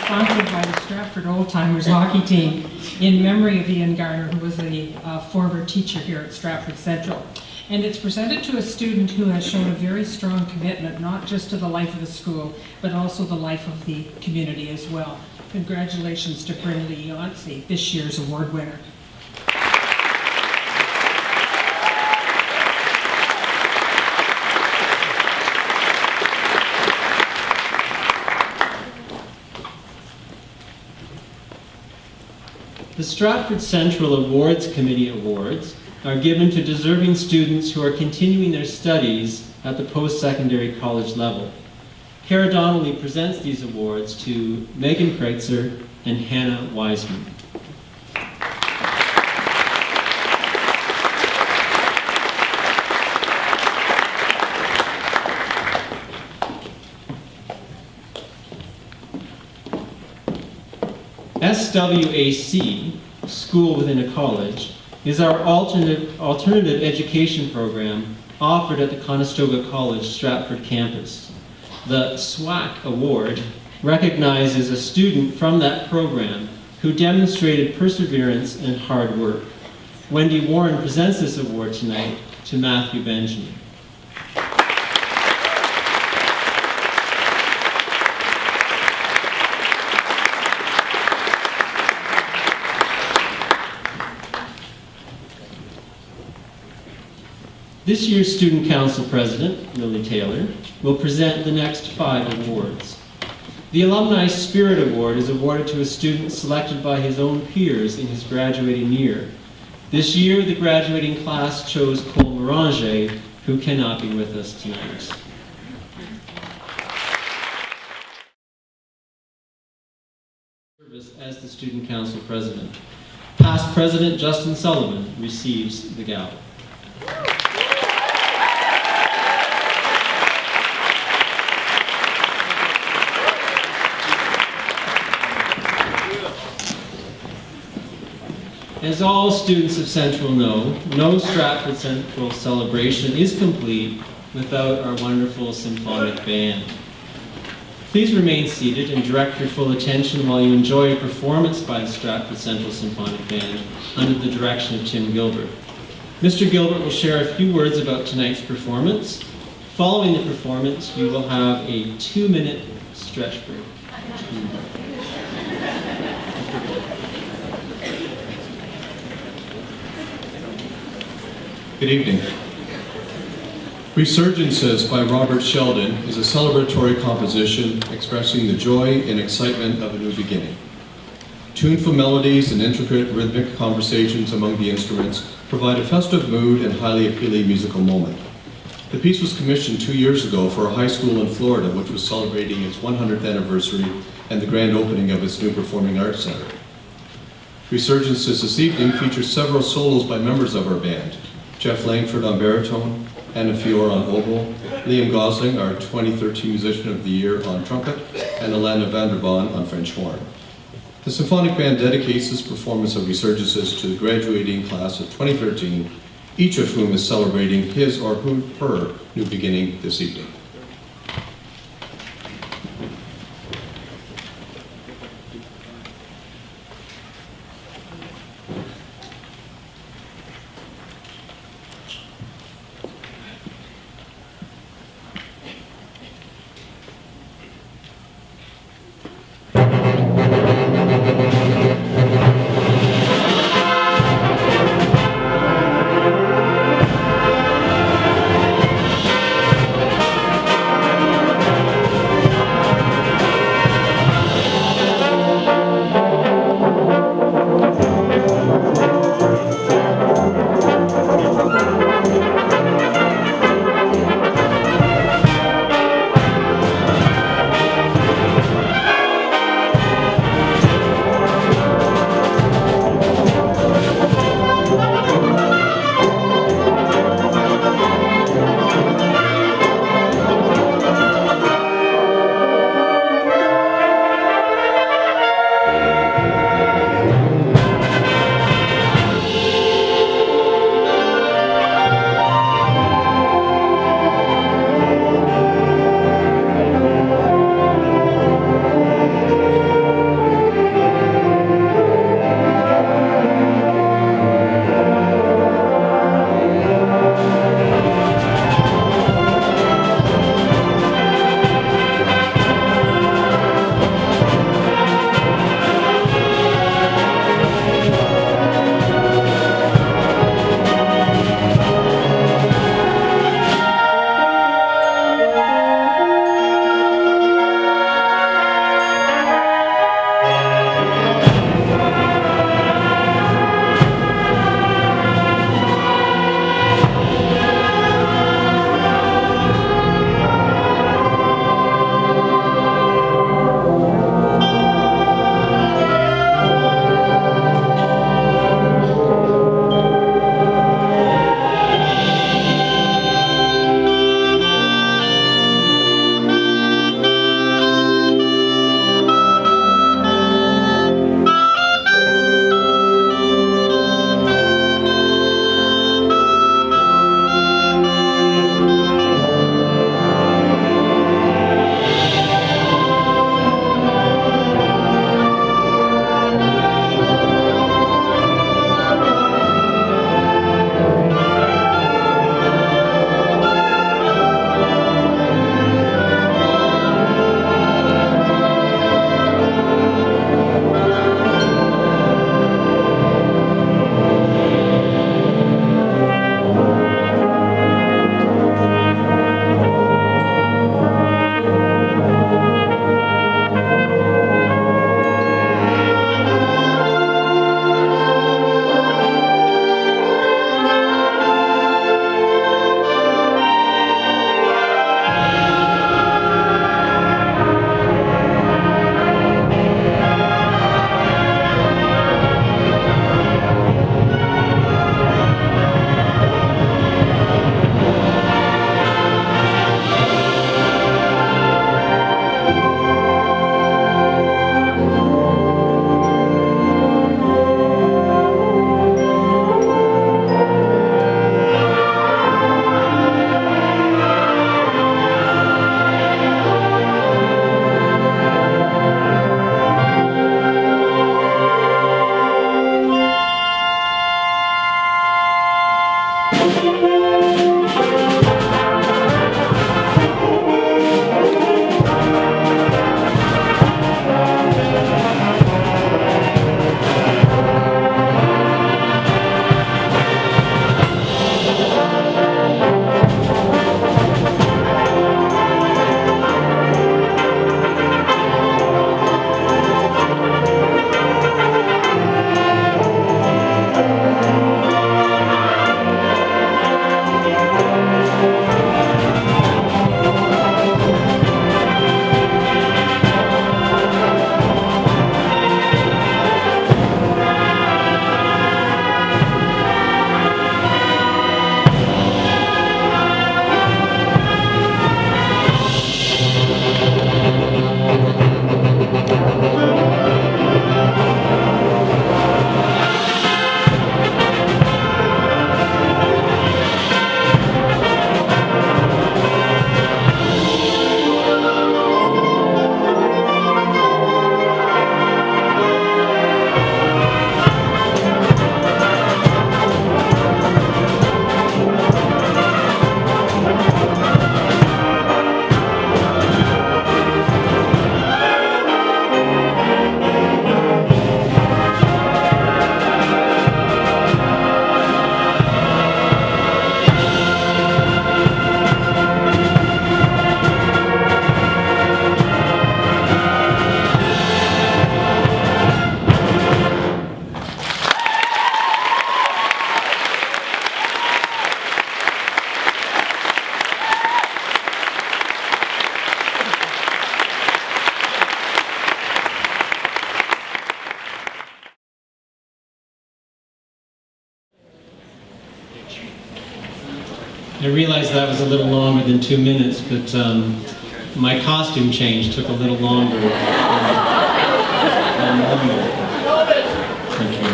Sponsored by the Stratford Old Timers hockey team in memory of Ian Garner, who was a former teacher here at Stratford Central. And it's presented to a student who has shown a very strong commitment, not just to the life of the school, but also the life of the community as well. Congratulations to Brindley Yancey, this year's award winner. The Stratford Central Awards Committee awards are given to deserving students who are continuing their studies at the post-secondary college level. Cara Donnelly presents these awards to Megan Kreitzer and Hannah Wiseman. SWAC, School Within a College, is our alternative education program offered at the Conestoga College Stratford campus. The SWAC Award recognizes a student from that program who demonstrated perseverance and hard work. Wendy Warren presents this award tonight to Matthew Benjamin. This year's Student Council President, Lily Taylor, will present the next 5 awards. The Alumni Spirit Award is awarded to a student selected by his own peers in his graduating year. This year, the graduating class chose Cole Moranger, who cannot be with us tonight. Service as the Student Council President. Past President Justin Sullivan receives the gavel. As all students of Central know, no Stratford Central celebration is complete without our wonderful symphonic band. Please remain seated and direct your full attention while you enjoy a performance by the Stratford Central Symphonic Band under the direction of Tim Gilbert. Mr. Gilbert will share a few words about tonight's performance. Following the performance, we will have a 2-minute stretch break. Good evening. Resurgences by Robert Sheldon is a celebratory composition expressing the joy and excitement of a new beginning. Tuneful melodies and intricate rhythmic conversations among the instruments provide a festive mood and highly appealing musical moment. The piece was commissioned 2 years ago for a high school in Florida which was celebrating its 100th anniversary and the grand opening of its new Performing Arts Center. Resurgences this evening features several solos by members of our band. Jeff Langford on baritone, Anna Fiore on oboe, Liam Gosling, our 2013 Musician of the Year on trumpet, and Alana Vanderbaan on French horn. The Symphonic Band dedicates this performance of Resurgences to the graduating class of 2013 each of whom is celebrating his or her new beginning this evening. I realized that was a little longer than 2 minutes, but my costume change took a little longer. Thank you.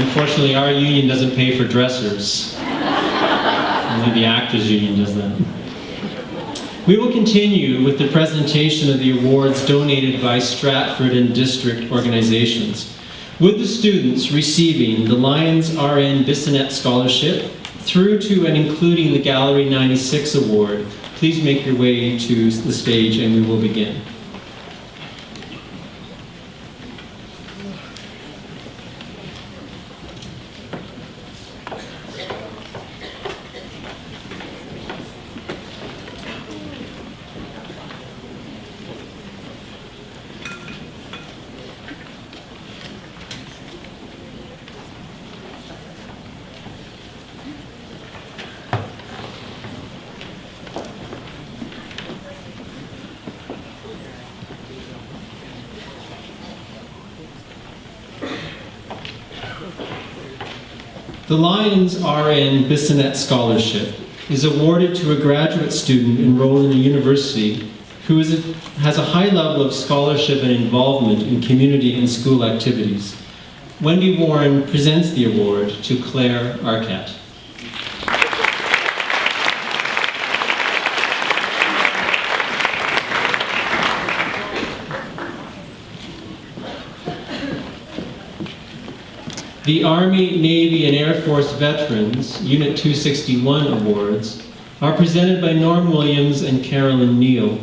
Unfortunately, our union doesn't pay for dressers. Only the Actors Union does that. We will continue with the presentation of the awards donated by Stratford and district organizations, with the students receiving the Lions RN Bissonnette Scholarship through to and including the Gallery 96 Award. Please make your way to the stage and we will begin. The Lions RN Bissonnette Scholarship is awarded to a graduate student enrolled in a university who has a high level of scholarship and involvement in community and school activities. Wendy Warren presents the award to Claire Arquette. The Army, Navy, and Air Force Veterans Unit 261 awards are presented by Norm Williams and Carolyn Neal.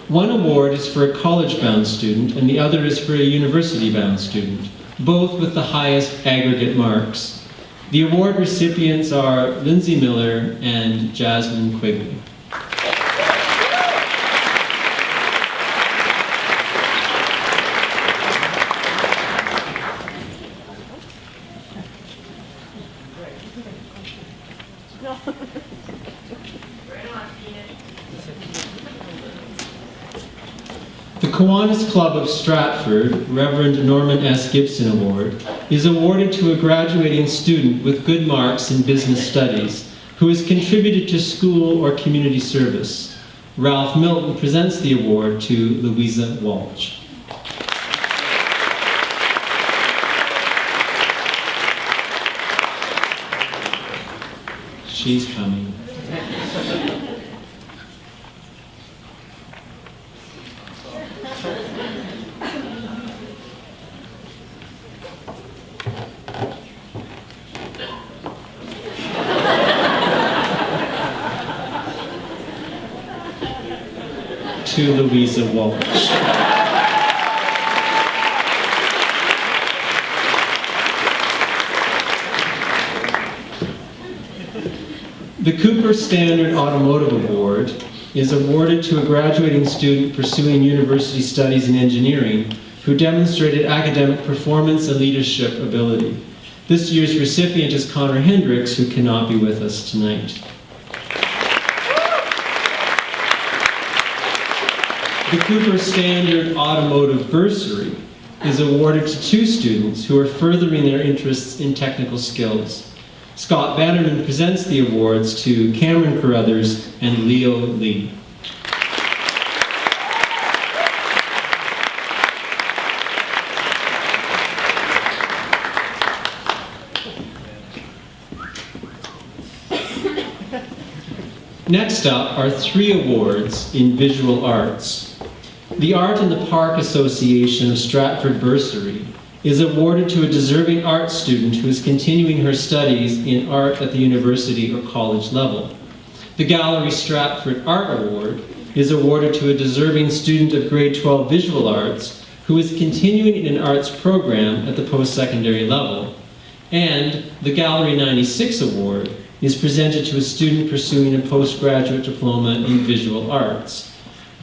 One award is for a college-bound student and the other is for a university-bound student, both with the highest aggregate marks. The award recipients are Lindsay Miller and Jasmine Quigley. The Kiwanis Club of Stratford Reverend Norman S. Gibson Award is awarded to a graduating student with good marks in business studies who has contributed to school or community service. Ralph Milton presents the award to Louisa Walsh. She's coming. To Louisa Walsh. The Cooper Standard Automotive Award is awarded to a graduating student pursuing university studies in engineering who demonstrated academic performance and leadership ability. This year's recipient is Connor Hendricks, who cannot be with us tonight. The Cooper Standard Automotive Bursary is awarded to two students who are furthering their interests in technical skills. Scott Bannerman presents the awards to Cameron Carruthers and Leo Lee. Next up are three awards in visual arts. The Art in the Park Association of Stratford Bursary is awarded to a deserving art student who is continuing her studies in art at the university or college level. The Gallery Stratford Art Award is awarded to a deserving student of grade 12 visual arts who is continuing in an arts program at the post-secondary level. And the Gallery 96 Award is presented to a student pursuing a postgraduate diploma in visual arts.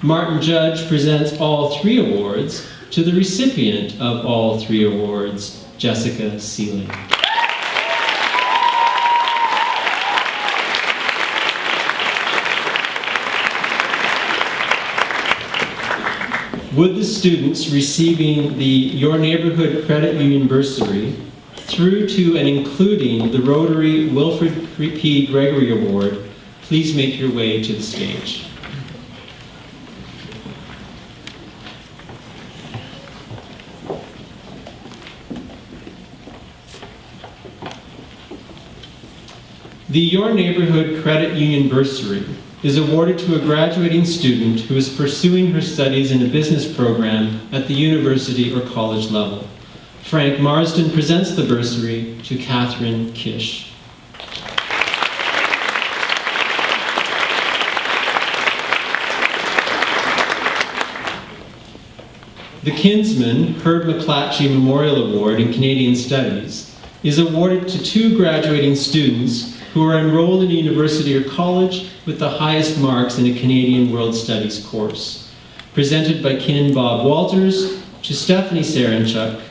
Martin Judge presents all three awards to the recipient of all three awards, Jessica Sealing. would the students receiving the Your Neighborhood Credit Union bursary through to and including the Rotary Wilfred P. Gregory Award please make your way to the stage? The Your Neighborhood Credit Union bursary is awarded to a graduating student who is pursuing her studies in a business program at the university or college level. Frank Marsden presents the bursary to Catherine Kish. The Kinsman Herb McClatchy Memorial Award in Canadian Studies is awarded to 2 graduating students who are enrolled in a university or college with the highest marks in a Canadian World Studies course. Presented by Kin Bob Walters to Stephanie Saranchuk.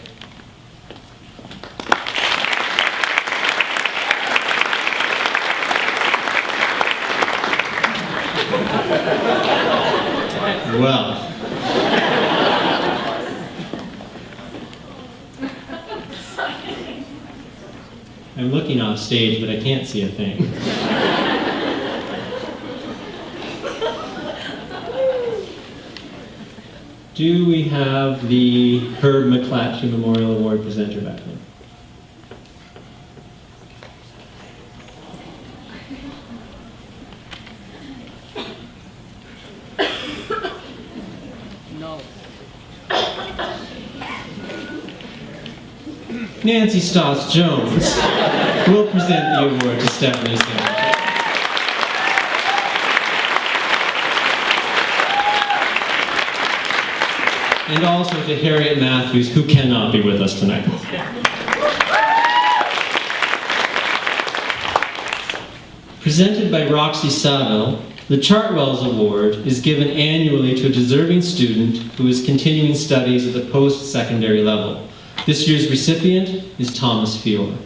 Well. I'm looking off stage, but I can't see a thing. Do we have the Herb McClatchy Memorial Award presenter back there? Nancy Stoss Jones will present the award to Stephanie Saranchuk. And also to Harriet Matthews, who cannot be with us tonight. Presented by Roxy Saville, the Chartwells Award is given annually to a deserving student who is continuing studies at the post-secondary level. This year's recipient is Thomas Fiore.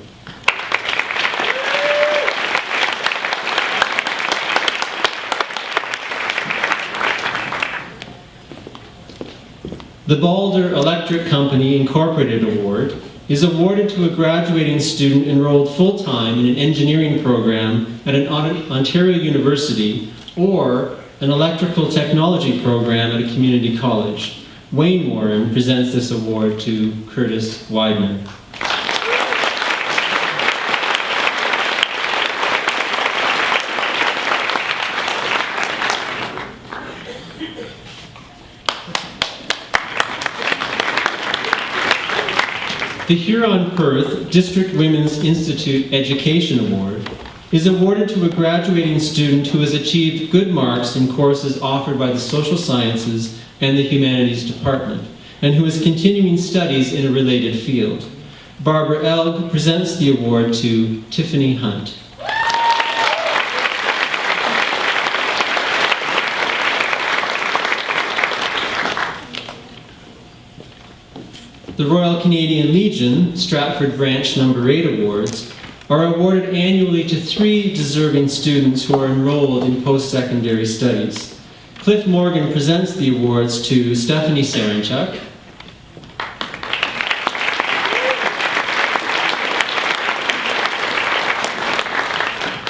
The Balder Electric Company Incorporated Award is awarded to a graduating student enrolled full-time in an engineering program at an Ontario university or an electrical technology program at a community college. Wayne Warren presents this award to Curtis Weidman. The Huron-Perth District Women's Institute Education Award is awarded to a graduating student who has achieved good marks in courses offered by the Social Sciences and the Humanities Department, and who is continuing studies in a related field. Barbara Elg presents the award to Tiffany Hunt. The Royal Canadian Legion Stratford Branch No. 8 Awards are awarded annually to 3 deserving students who are enrolled in post-secondary studies. Cliff Morgan presents the awards to Stephanie Saranchuk,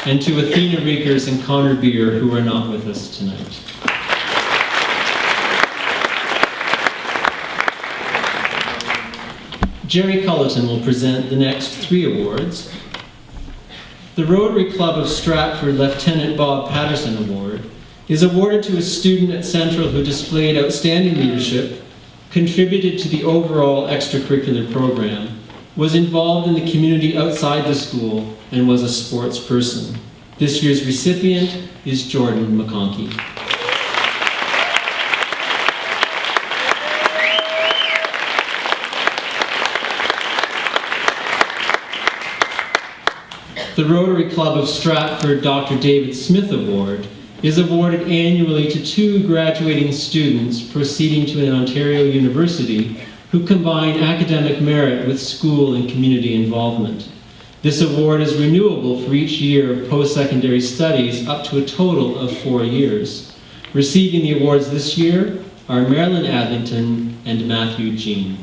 and to Athena Riekers and Connor Beer, who are not with us tonight. Jerry Culleton will present the next 3 awards. The Rotary Club of Stratford Lieutenant Bob Patterson Award is awarded to a student at Central who displayed outstanding leadership, contributed to the overall extracurricular program, was involved in the community outside the school, and was a sports person. This year's recipient is Jordan McConkey. The Rotary Club of Stratford Dr. David Smith Award is awarded annually to 2 graduating students proceeding to an Ontario university who combine academic merit with school and community involvement. This award is renewable for each year of post-secondary studies up to a total of 4 years. Receiving the awards this year are Marilyn Adlington and Matthew Jean.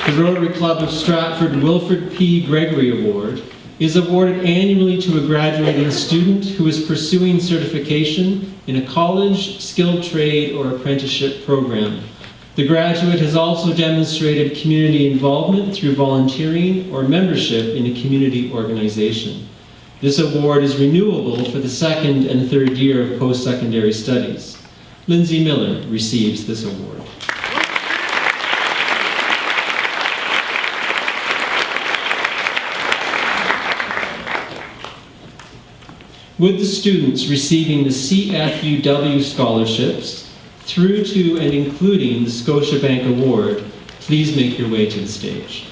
The Rotary Club of Stratford Wilfred P. Gregory Award is awarded annually to a graduating student who is pursuing certification in a college, skilled trade, or apprenticeship program. The graduate has also demonstrated community involvement through volunteering or membership in a community organization. This award is renewable for the second and third year of post-secondary studies. Lindsay Miller receives this award. Would the students receiving the CFUW scholarships through to and including the Scotiabank Award please make your way to the stage?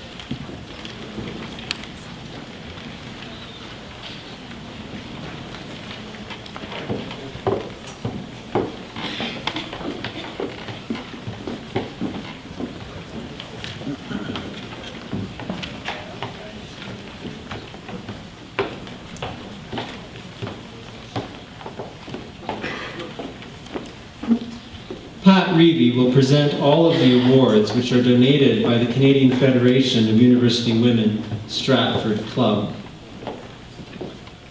Pat Reevy will present all of the awards which are donated by the Canadian Federation of University Women Stratford Club.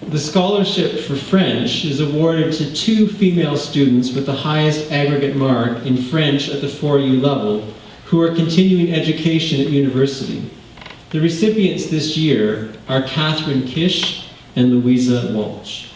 The scholarship for French is awarded to 2 female students with the highest aggregate mark in French at the 4U level who are continuing education at university. The recipients this year are Catherine Kish and Louisa Walsh.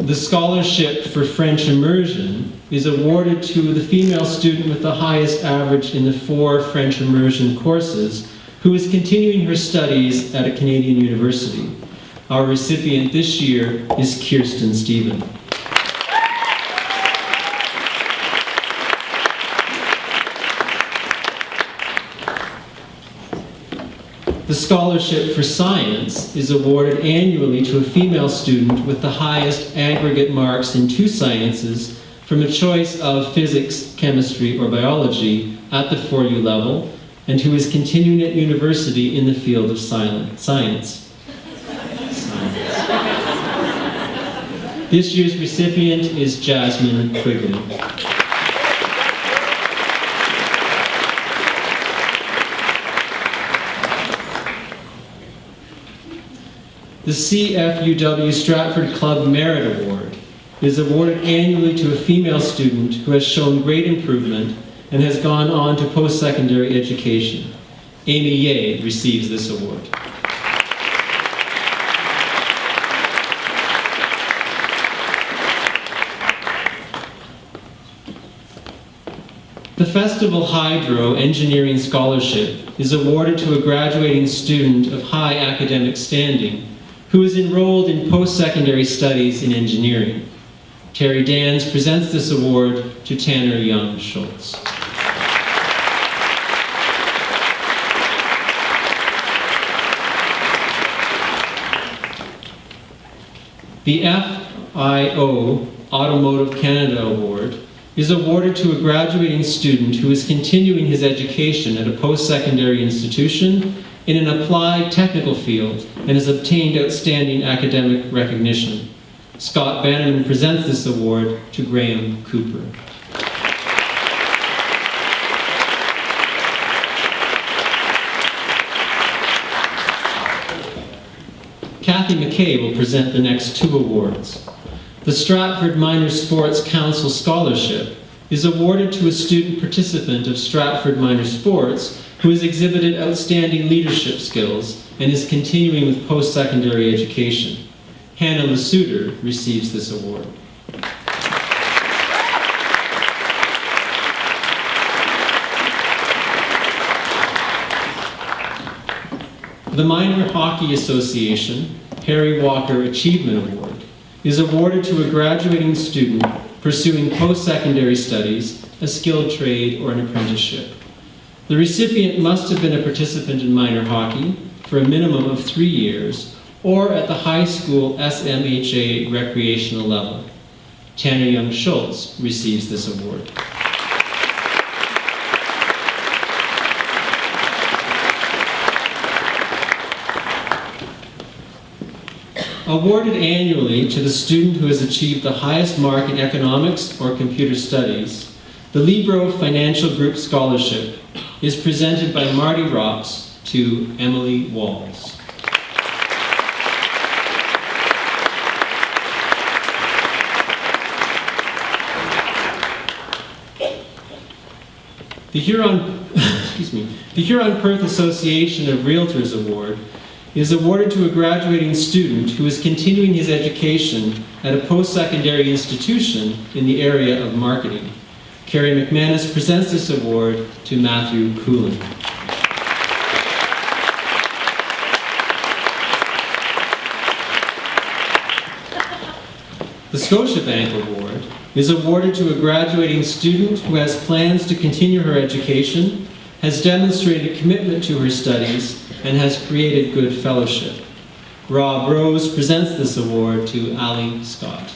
The scholarship for French immersion is awarded to the female student with the highest average in the 4 French immersion courses who is continuing her studies at a Canadian university. Our recipient this year is Kirsten Stephen. The scholarship for science is awarded annually to a female student with the highest aggregate marks in 2 sciences from a choice of physics, chemistry, or biology at the 4U level, and who is continuing at university in the field of science. This year's recipient is Jasmine Quigley. The CFUW Stratford Club Merit Award is awarded annually to a female student who has shown great improvement and has gone on to post-secondary education. Amy Ye receives this award. The Festival Hydro Engineering Scholarship is awarded to a graduating student of high academic standing who is enrolled in post-secondary studies in engineering. Terry Dans presents this award to Tanner Young Schultz. The FIO Automotive Canada Award is awarded to a graduating student who is continuing his education at a post-secondary institution in an applied technical field and has obtained outstanding academic recognition. Scott Bannerman presents this award to Graham Cooper. Kathy McKay will present the next 2 awards. The Stratford Minor Sports Council Scholarship is awarded to a student participant of Stratford Minor Sports who has exhibited outstanding leadership skills and is continuing with post-secondary education. Hannah Lasuter receives this award. The Minor Hockey Association Harry Walker Achievement Award is awarded to a graduating student pursuing post-secondary studies, a skilled trade, or an apprenticeship. The recipient must have been a participant in minor hockey for a minimum of 3 years, or at the high school SMHA recreational level. Tanner Young Schultz receives this award. Awarded annually to the student who has achieved the highest mark in economics or computer studies, the Libro Financial Group Scholarship is presented by Marty Rocks to Emily Walls. The Huron-Perth Association of Realtors Award is awarded to a graduating student who is continuing his education at a post-secondary institution in the area of marketing. Carrie McManus presents this award to Matthew Coolin. The Scotiabank Award is awarded to a graduating student who has plans to continue her education, has demonstrated commitment to her studies, and has created good fellowship. Rob Rose presents this award to Ali Scott.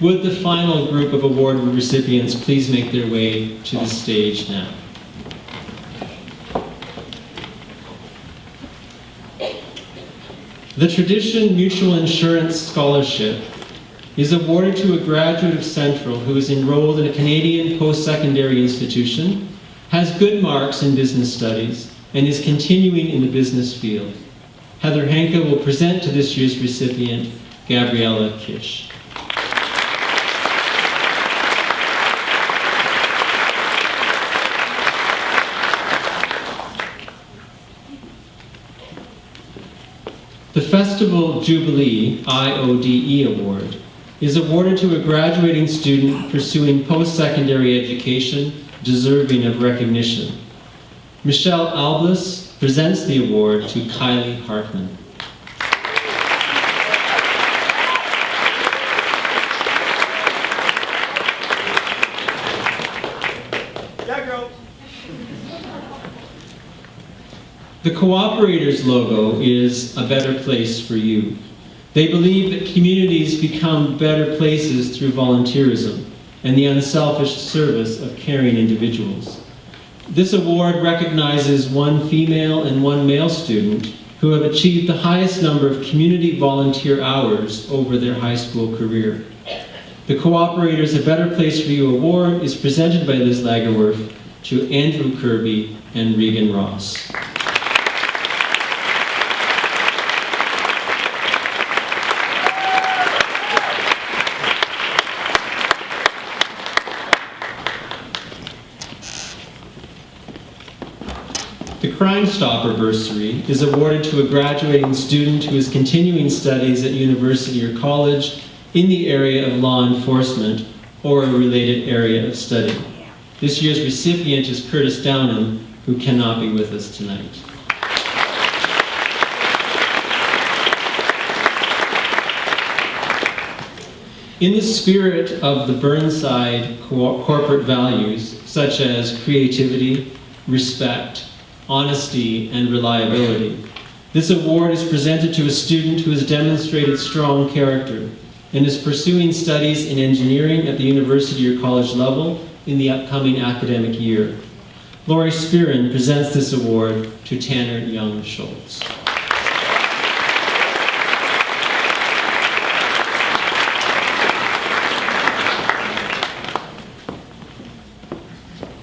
Would the final group of award recipients please make their way to the stage now? The Tradition Mutual Insurance Scholarship is awarded to a graduate of Central who is enrolled in a Canadian post-secondary institution, has good marks in business studies, and is continuing in the business field. Heather Henke will present to this year's recipient, Gabriella Kish. The Festival Jubilee IODE Award is awarded to a graduating student pursuing post-secondary education deserving of recognition. Michelle Albus presents the award to Kylie Hartman. The Cooperators logo is a better place for you. They believe that communities become better places through volunteerism and the unselfish service of caring individuals. This award recognizes one female and one male student who have achieved the highest number of community volunteer hours over their high school career. The Cooperators A Better Place for You award is presented by Liz Lagerwerf to Andrew Kirby and Regan Ross. The Crime Stopper Bursary is awarded to a graduating student who is continuing studies at university or college in the area of law enforcement or a related area of study. This year's recipient is Curtis Downham, who cannot be with us tonight. In the spirit of the Burnside corporate values, such as creativity, respect, honesty, and reliability, this award is presented to a student who has demonstrated strong character and is pursuing studies in engineering at the university or college level in the upcoming academic year. Laurie Spearin presents this award to Tanner Young Schultz.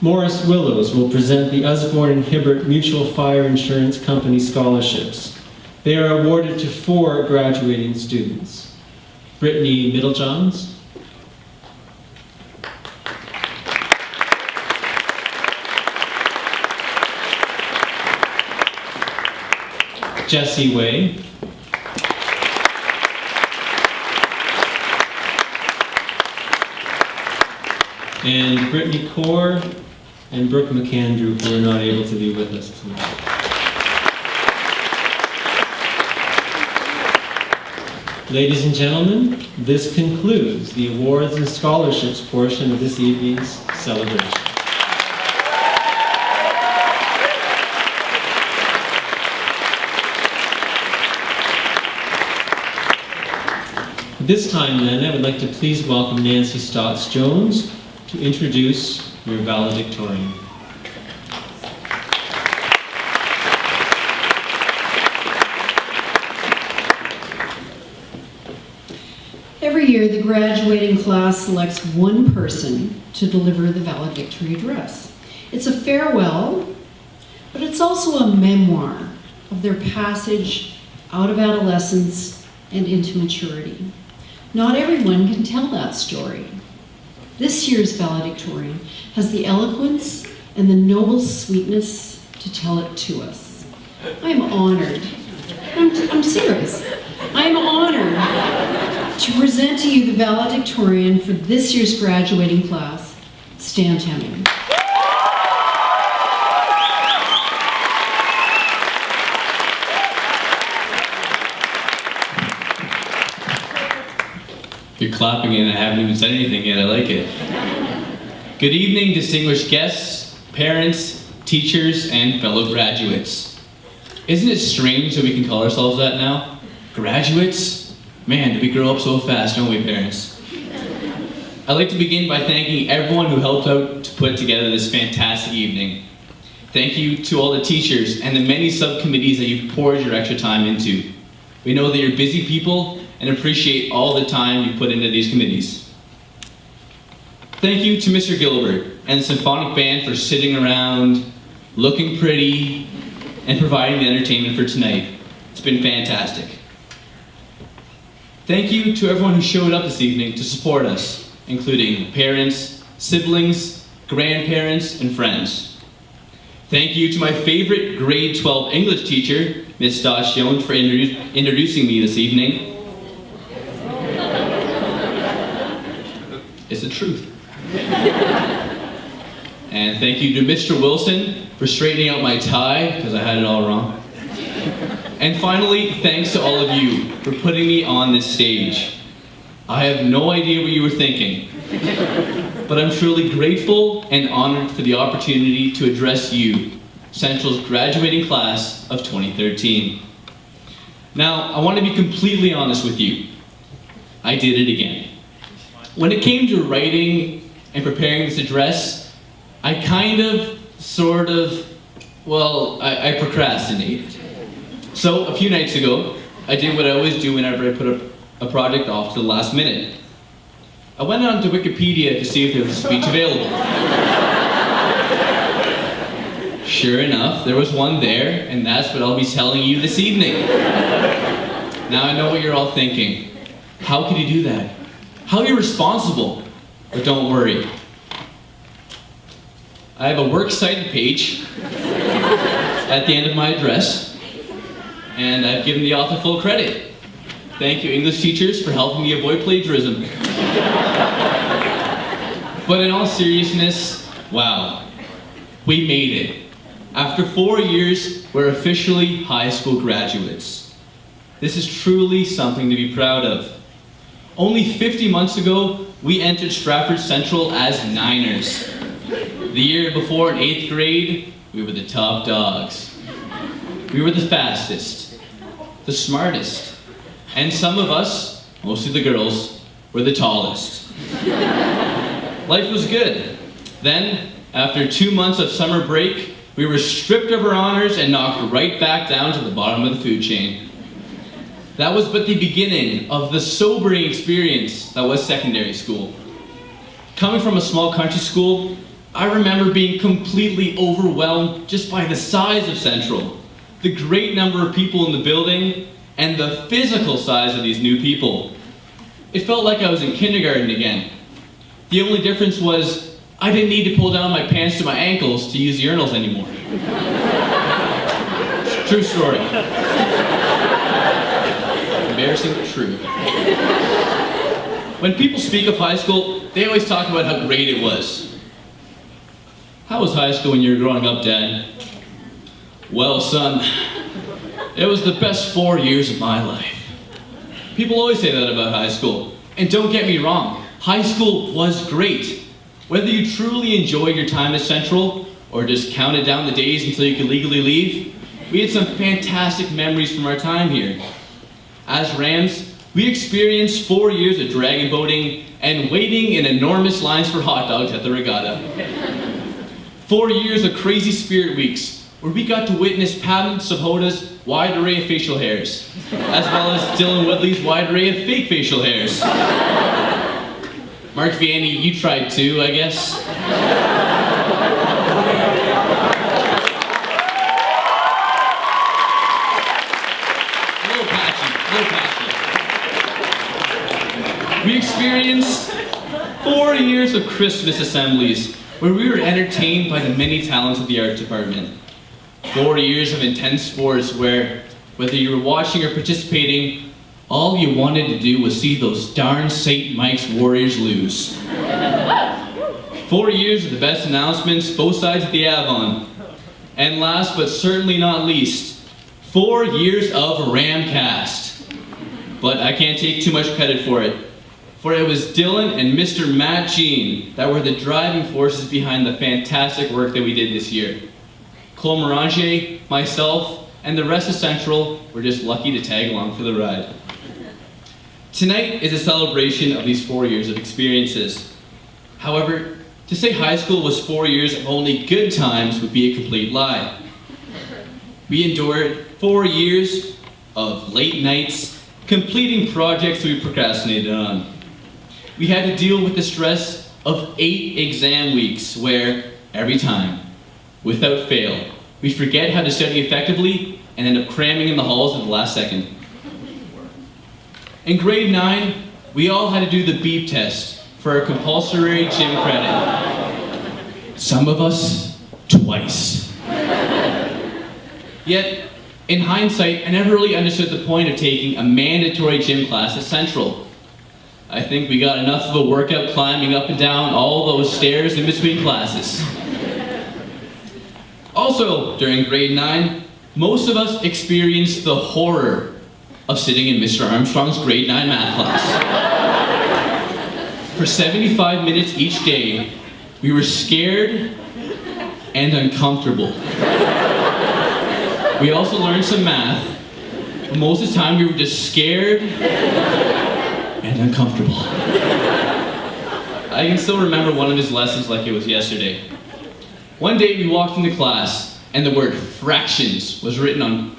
Morris Willows will present the Usborne and Hibbert Mutual Fire Insurance Company scholarships. They are awarded to 4 graduating students. Brittany Middlejohns, Jessie Way, and Brittany Kaur and Brooke McAndrew, who are not able to be with us tonight. Ladies and gentlemen, this concludes the awards and scholarships portion of this evening's celebration. At this time then, I would like to please welcome Nancy Stotts-Jones to introduce your valedictorian. Every year, the graduating class selects one person to deliver the valedictory address. It's a farewell, but it's also a memoir of their passage out of adolescence and into maturity. Not everyone can tell that story. This year's valedictorian has the eloquence and the noble sweetness to tell it to us. I am honored. I'm serious. I am honored to present to you the valedictorian for this year's graduating class, Stan Hemming. You're clapping and I haven't even said anything yet. I like it. Good evening, distinguished guests, parents, teachers, and fellow graduates. Isn't it strange that we can call ourselves that now? Graduates? Man, did we grow up so fast, don't we, parents? I'd like to begin by thanking everyone who helped out to put together this fantastic evening. Thank you to all the teachers and the many subcommittees that you've poured your extra time into. We know that you're busy people and appreciate all the time you put into these committees. Thank you to Mr. Gilbert and the Symphonic Band for sitting around, looking pretty, and providing the entertainment for tonight. It's been fantastic. Thank you to everyone who showed up this evening to support us, including parents, siblings, grandparents, and friends. Thank you to my favorite grade 12 English teacher, Ms. Stotts-Jones, for introducing me this evening. It's the truth. And thank you to Mr. Wilson for straightening out my tie, because I had it all wrong. And finally, thanks to all of you for putting me on this stage. I have no idea what you were thinking, but I'm truly grateful and honored for the opportunity to address you, Central's graduating class of 2013. Now, I want to be completely honest with you. I did it again. When it came to writing and preparing this address, I I procrastinated. So a few nights ago, I did what I always do whenever I put a project off to the last minute. I went on to Wikipedia to see if there was a speech available. Sure enough, there was one there, and that's what I'll be telling you this evening. Now I know what you're all thinking. How could you do that? How irresponsible. But don't worry. I have a works cited page at the end of my address, and I've given the author full credit. Thank you, English teachers, for helping me avoid plagiarism. But in all seriousness, wow, we made it. After 4 years, we're officially high school graduates. This is truly something to be proud of. Only 50 months ago, we entered Stratford Central as Niners. The year before, in 8th grade, we were the top dogs. We were the fastest, the smartest, and some of us, mostly the girls, were the tallest. Life was good. Then, after 2 months of summer break, we were stripped of our honors and knocked right back down to the bottom of the food chain. That was but the beginning of the sobering experience that was secondary school. Coming from a small country school, I remember being completely overwhelmed just by the size of Central, the great number of people in the building, and the physical size of these new people. It felt like I was in kindergarten again. The only difference was I didn't need to pull down my pants to my ankles to use the urinals anymore. True story. Embarrassing but true. When people speak of high school, they always talk about how great it was. How was high school when you were growing up, Dad? Well, son, it was the best 4 years of my life. People always say that about high school. And don't get me wrong, high school was great. Whether you truly enjoyed your time at Central or just counted down the days until you could legally leave, we had some fantastic memories from our time here. As Rams, we experienced 4 years of dragon boating and waiting in enormous lines for hot dogs at the regatta. 4 years of crazy spirit weeks, where we got to witness Pam Sahoda's wide array of facial hairs, as well as Dylan Woodley's wide array of fake facial hairs. Mark Vianney, you tried too, I guess. A little patchy. We experienced 4 years of Christmas assemblies, where we were entertained by the many talents of the art department. 4 years of intense sports where, whether you were watching or participating, all you wanted to do was see those darn St. Mike's Warriors lose. 4 years of the best announcements, both sides of the Avon. And last but certainly not least, 4 years of Ramcast. But I can't take too much credit for it was Dylan and Mr. Matt Jean that were the driving forces behind the fantastic work that we did this year. Cole Moranger, myself, and the rest of Central were just lucky to tag along for the ride. Tonight is a celebration of these 4 years of experiences. However, to say high school was 4 years of only good times would be a complete lie. We endured 4 years of late nights, completing projects we procrastinated on. We had to deal with the stress of 8 exam weeks where, every time, without fail, we forget how to study effectively and end up cramming in the halls at the last second. In grade 9, we all had to do the beep test for our compulsory gym credit. Some of us, twice. Yet, in hindsight, I never really understood the point of taking a mandatory gym class at Central. I think we got enough of a workout climbing up and down all those stairs in between classes. Also, during grade 9, most of us experienced the horror of sitting in Mr. Armstrong's grade 9 math class. For 75 minutes each day, we were scared and uncomfortable. We also learned some math, but most of the time we were just scared and uncomfortable. I can still remember one of his lessons like it was yesterday. One day we walked into class and the word fractions was written on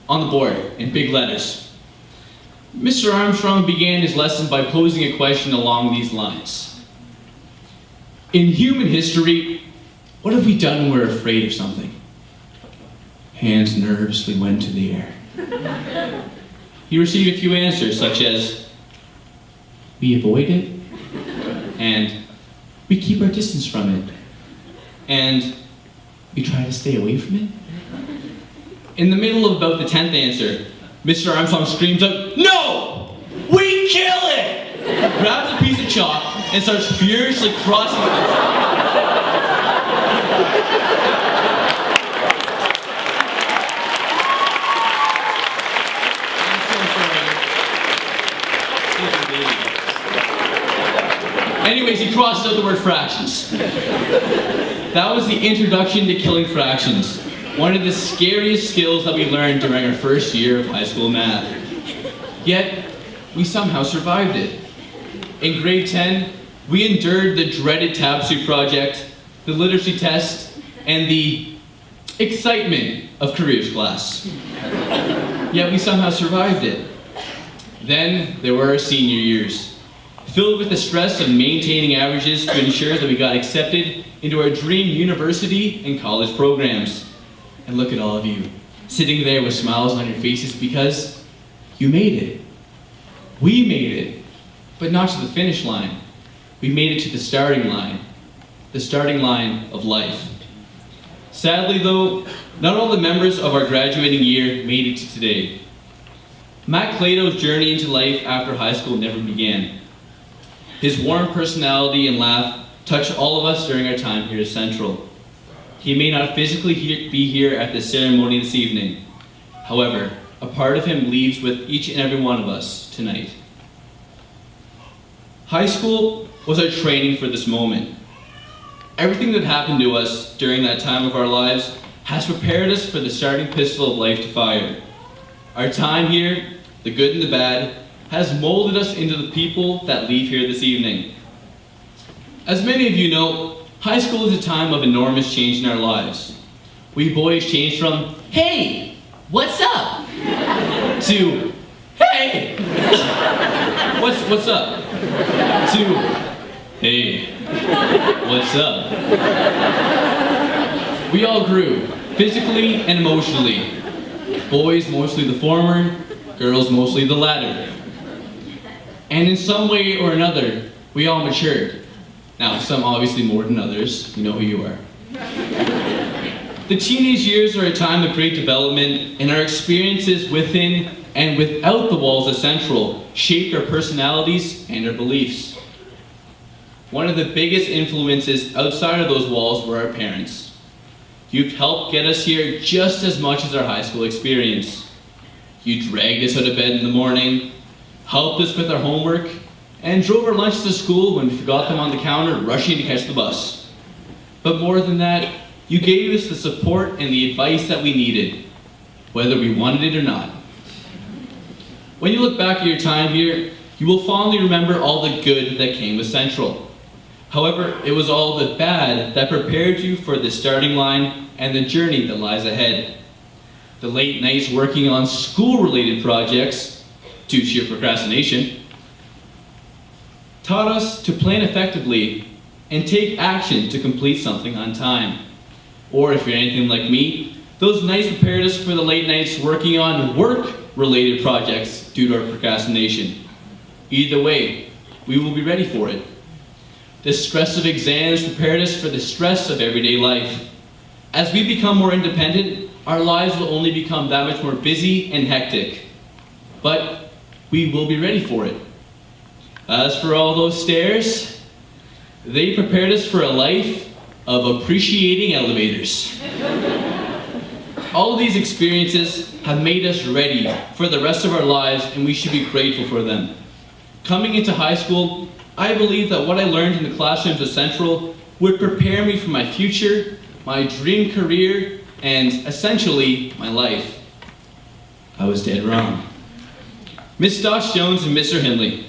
the board in big letters. Mr. Armstrong began his lesson by posing a question along these lines. In human history, what have we done when we're afraid of something? Hands nervously went to the air. He received a few answers such as, we avoid it, and we keep our distance from it, and we try to stay away from it. In the middle of about the 10th answer, Mr. Armstrong screams out, no! We kill it! Grabs a piece of chalk and starts furiously crossing it. Anyways, he crosses out the word fractions. That was the introduction to killing fractions, one of the scariest skills that we learned during our first year of high school math. Yet, we somehow survived it. In grade 10, we endured the dreaded tapestry project, the literacy test, and the excitement of careers class. Yet we somehow survived it. Then there were our senior years, filled with the stress of maintaining averages to ensure that we got accepted into our dream university and college programs. And look at all of you, sitting there with smiles on your faces because you made it. We made it, but not to the finish line. We made it to the starting line of life. Sadly though, not all the members of our graduating year made it to today. Matt Clayto's journey into life after high school never began. His warm personality and laugh touched all of us during our time here at Central. He may not physically be here at this ceremony this evening. However, a part of him leaves with each and every one of us tonight. High school was our training for this moment. Everything that happened to us during that time of our lives has prepared us for the starting pistol of life to fire. Our time here, the good and the bad, has molded us into the people that leave here this evening. As many of you know, high school is a time of enormous change in our lives. We boys change from, "Hey, what's up?" to, "Hey, what's up?" to, "Hey, what's up?" We all grew, physically and emotionally. Boys mostly the former, girls mostly the latter. And in some way or another, we all matured. Now, some obviously more than others. You know who you are. The teenage years are a time of great development, and our experiences within and without the walls of Central shaped our personalities and our beliefs. One of the biggest influences outside of those walls were our parents. You've helped get us here just as much as our high school experience. You dragged us out of bed in the morning, helped us with our homework, and drove our lunch to school when we forgot them on the counter, rushing to catch the bus. But more than that, you gave us the support and the advice that we needed, whether we wanted it or not. When you look back at your time here, you will fondly remember all the good that came with Central. However, it was all the bad that prepared you for the starting line and the journey that lies ahead. The late nights working on school-related projects, due to your procrastination, taught us to plan effectively and take action to complete something on time. Or if you're anything like me, those nights prepared us for the late nights working on work-related projects due to our procrastination. Either way, we will be ready for it. The stress of exams prepared us for the stress of everyday life. As we become more independent, our lives will only become that much more busy and hectic. But we will be ready for it. As for all those stairs, they prepared us for a life of appreciating elevators. All of these experiences have made us ready for the rest of our lives, and we should be grateful for them. Coming into high school, I believe that what I learned in the classrooms of Central would prepare me for my future, my dream career, and essentially my life. I was dead wrong. Miss Dosh Jones and Mr. Hindley,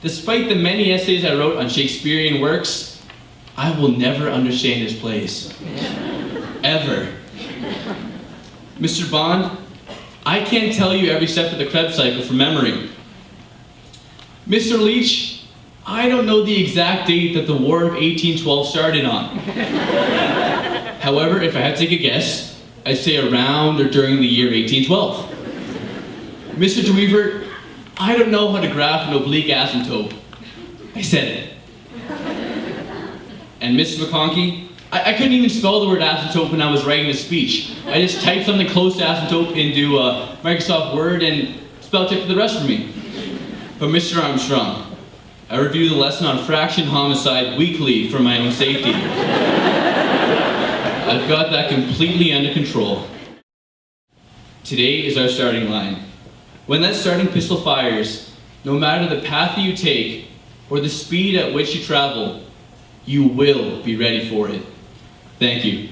despite the many essays I wrote on Shakespearean works, I will never understand his plays. Ever. Mr. Bond, I can't tell you every step of the Krebs cycle from memory. Mr. Leach, I don't know the exact date that the War of 1812 started on. However, if I had to take a guess, I'd say around or during the year 1812. Mr. DeWeaver, I don't know how to graph an oblique asymptote. I said it. And Mrs. McConkey, I couldn't even spell the word asymptote when I was writing a speech. I just typed something close to asymptote into Microsoft Word and spell checked the rest for me. But Mr. Armstrong, I review the lesson on fraction homicide weekly for my own safety. I've got that completely under control. Today is our starting line. When that starting pistol fires, no matter the path that you take or the speed at which you travel, you will be ready for it. Thank you.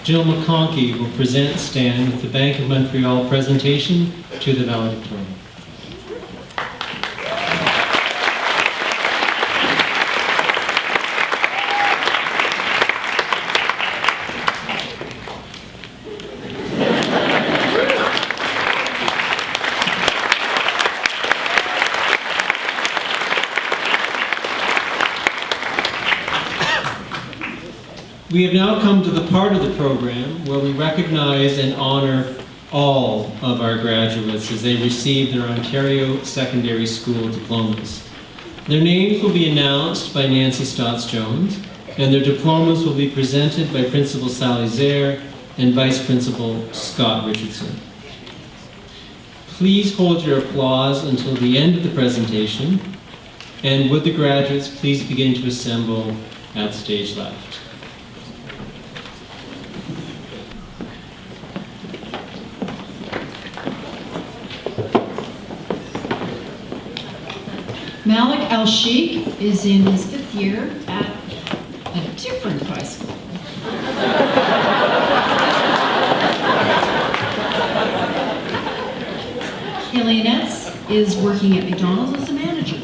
Jill McConkey will present Stan with the Bank of Montreal presentation to the valedictorian. We have now come to the part of the program where we recognize and honor all of our graduates as they receive their Ontario Secondary School diplomas. Their names will be announced by Nancy Stotts-Jones, and their diplomas will be presented by Principal Sally Zare and Vice Principal Scott Richardson. Please hold your applause until the end of the presentation, and would the graduates please begin to assemble at stage left. Malik Al-Sheikh is in his 5th year at a different high school. Kaylee Ness is working at McDonald's as a manager.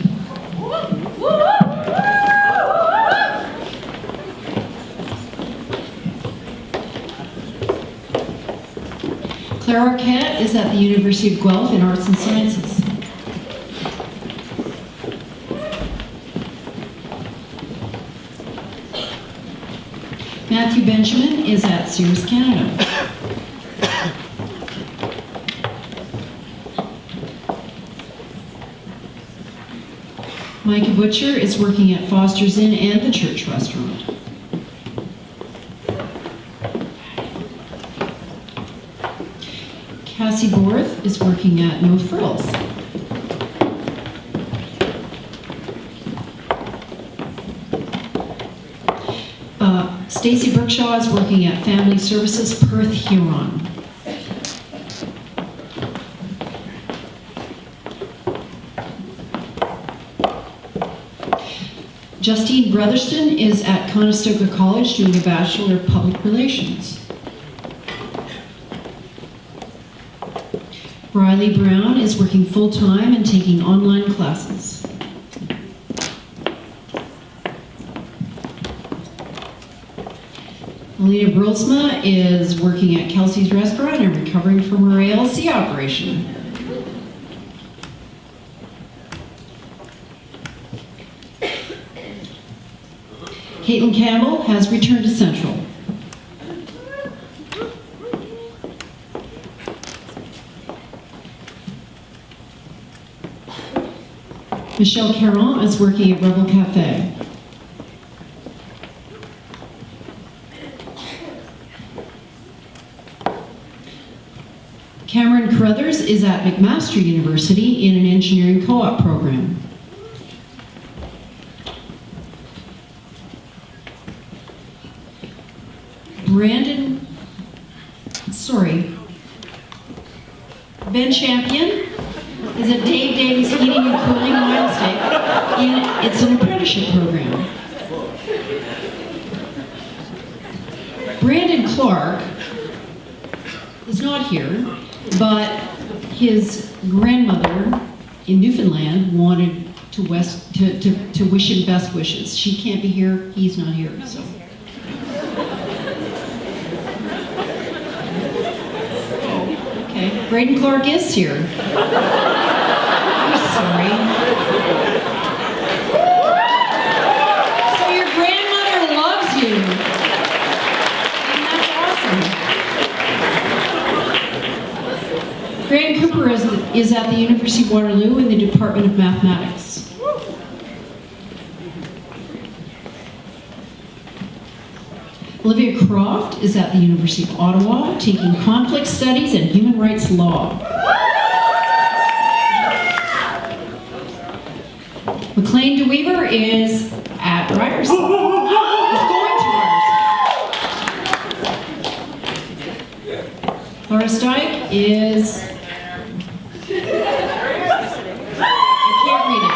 Claire Arquette is at the University of Guelph in Arts and Sciences. Matthew Benjamin is at Sears Canada. Micah Butcher is working at Foster's Inn and the Church Restaurant. Cassie Borth is working at No Frills. Stacy Berkshaw is working at Family Services Perth Huron. Justine Brotherston is at Conestoga College doing a Bachelor of Public Relations. Riley Brown is working full-time and taking online classes. Alina Brulsma is working at Kelsey's Restaurant and recovering from her ALC operation. Caitlin Campbell has returned to Central. Michelle Caron is working at Rebel Cafe. Cameron Carruthers is at McMaster University in an engineering co-op program. Ben Champion is at Dave Davies Heating and Cooling in Wednesday. It's an apprenticeship program. Brandon Clark is not here, but his grandmother in Newfoundland wanted to wish him best wishes. She can't be here, he's not here, so. Okay, Braden Clark is here. I'm sorry. So your grandmother loves you. And that's awesome. Grant Cooper is at the University of Waterloo in the Department of Mathematics. Olivia Croft is at the University of Ottawa taking conflict studies and human rights law. McLean DeWeaver is at Ryerson. He's going to Ryerson. Laura Steik is... I can't read it.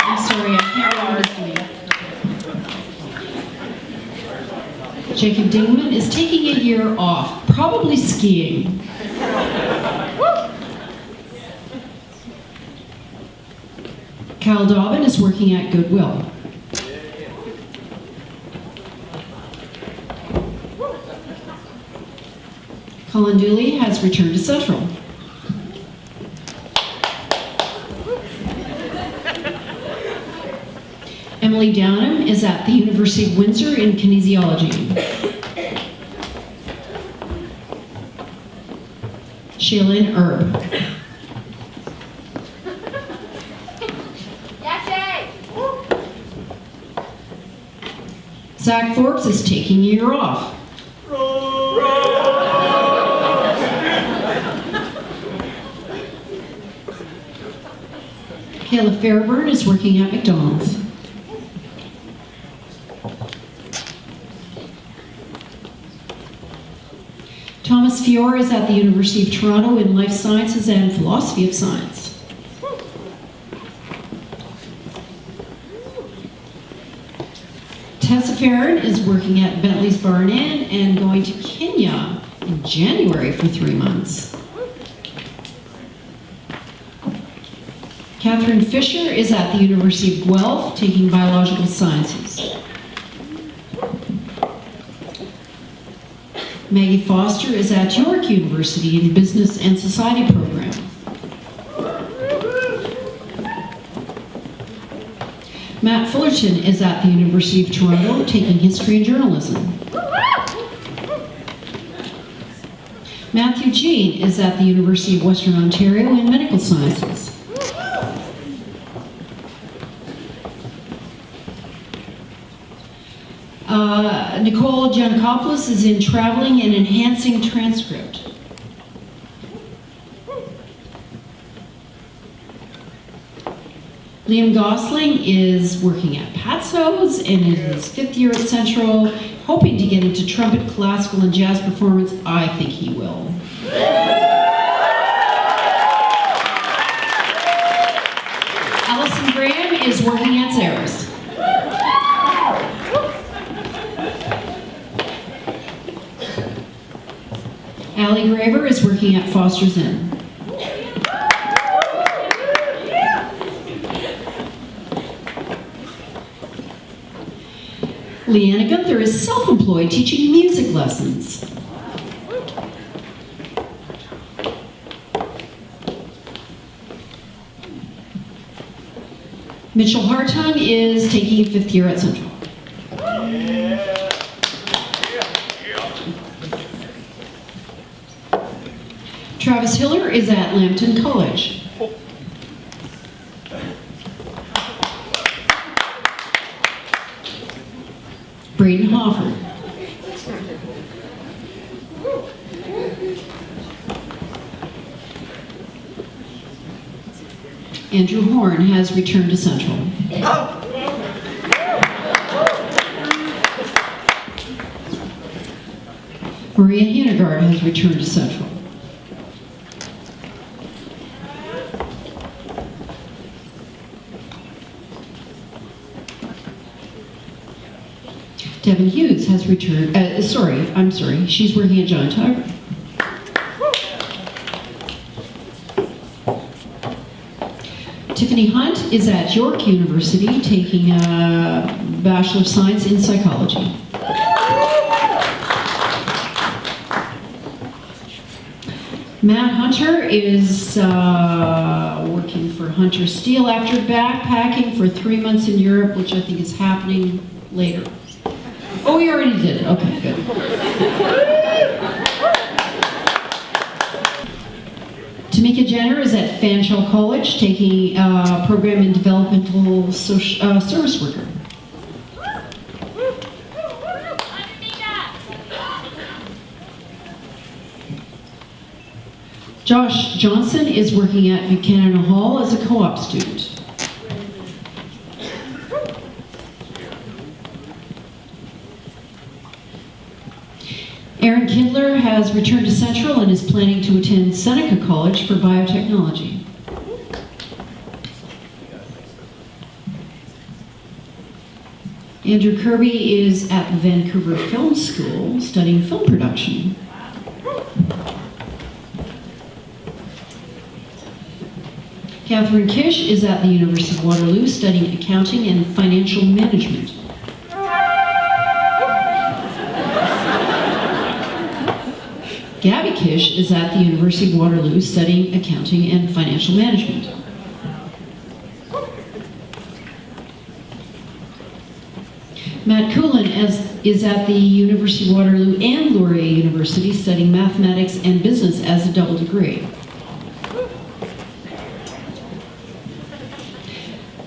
I'm sorry, I can't read this to me. Jacob Dingman is taking a year off, probably skiing. Kyle Dobbin is working at Goodwill. Colin Dooley has returned to Central. Emily Downham is at the University of Windsor in kinesiology. Shailin Erb. Zach Forbes is taking a year off. Kayla Fairburn is working at McDonald's. Thomas Fiore is at the University of Toronto in Life Sciences and Philosophy of Science. Tessa Farron is working at Bentley's Barn Inn and going to Kenya in January for 3 months. Catherine Fisher is at the University of Guelph taking biological sciences. Maggie Foster is at York University in Business and Society program. Matt Fullerton is at the University of Toronto taking history and journalism. Matthew Jean is at the University of Western Ontario in medical sciences. Nicole Giannakopoulos is in traveling and enhancing transcript. Liam Gosling is working at Patso's and in his 5th year at Central, hoping to get into trumpet, classical, and jazz performance. I think he will. Allison Graham is working at Sarah's. Allie Graver is working at Foster's Inn. Leanna Gunther is self-employed teaching music lessons. Mitchell Hartung is taking 5th year at Central. Travis Hiller is at Lambton College. Braden Hofford. Andrew Horn has returned to Central. Maria Hinegard has returned to Central. Devin Hughes has returned, she's working at John Tiger. Tiffany Hunt is at York University taking a Bachelor of Science in Psychology. Matt Hunter is working for Hunter Steel after backpacking for 3 months in Europe, which I think is happening later. Oh, you already did it. Okay, good. Tamika Jenner is at Fanshawe College taking a program in developmental service worker. Josh Johnson is working at Buchanan Hall as a co-op student. Aaron Kindler has returned to Central and is planning to attend Seneca College for biotechnology. Andrew Kirby is at the Vancouver Film School studying film production. Catherine Kish is at the University of Waterloo studying accounting and financial management. Gabby Kish is at the University of Waterloo studying accounting and financial management. Matt Coolin is at the University of Waterloo and Laurier University studying mathematics and business as a double degree.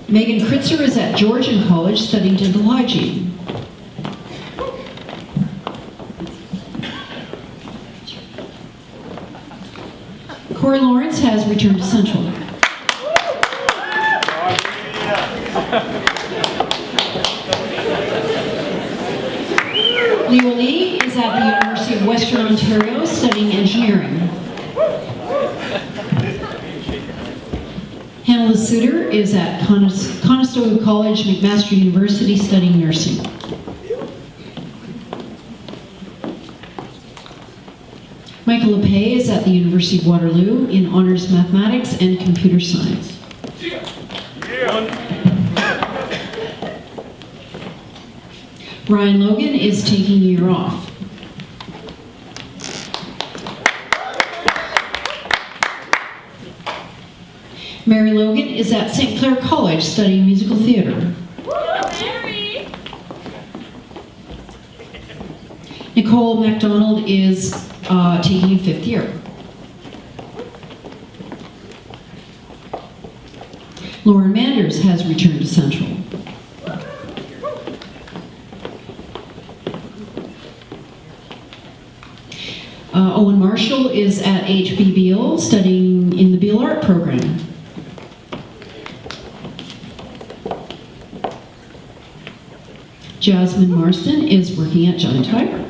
Megan Kritzer is at Georgian College studying dental hygiene. Corey Lawrence has returned to Central. Leo Lee is at the University of Western Ontario studying engineering. Hannah Suter is at Conestoga College, McMaster University studying nursing. Michael LePay is at the University of Waterloo in honors mathematics and computer science. Ryan Logan is taking a year off. Mary Logan is at St. Clair College studying musical theater. Nicole MacDonald is taking a 5th year. Lauren Manders has returned to Central. Owen Marshall is at HB studying in the Beal Art program. Jasmine Marston is working at Giant Tiger.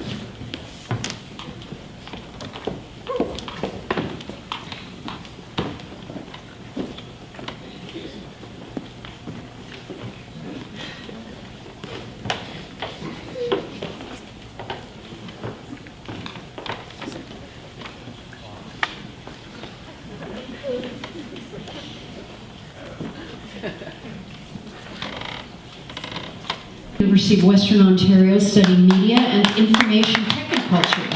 University of Western Ontario studying media and information technoculture.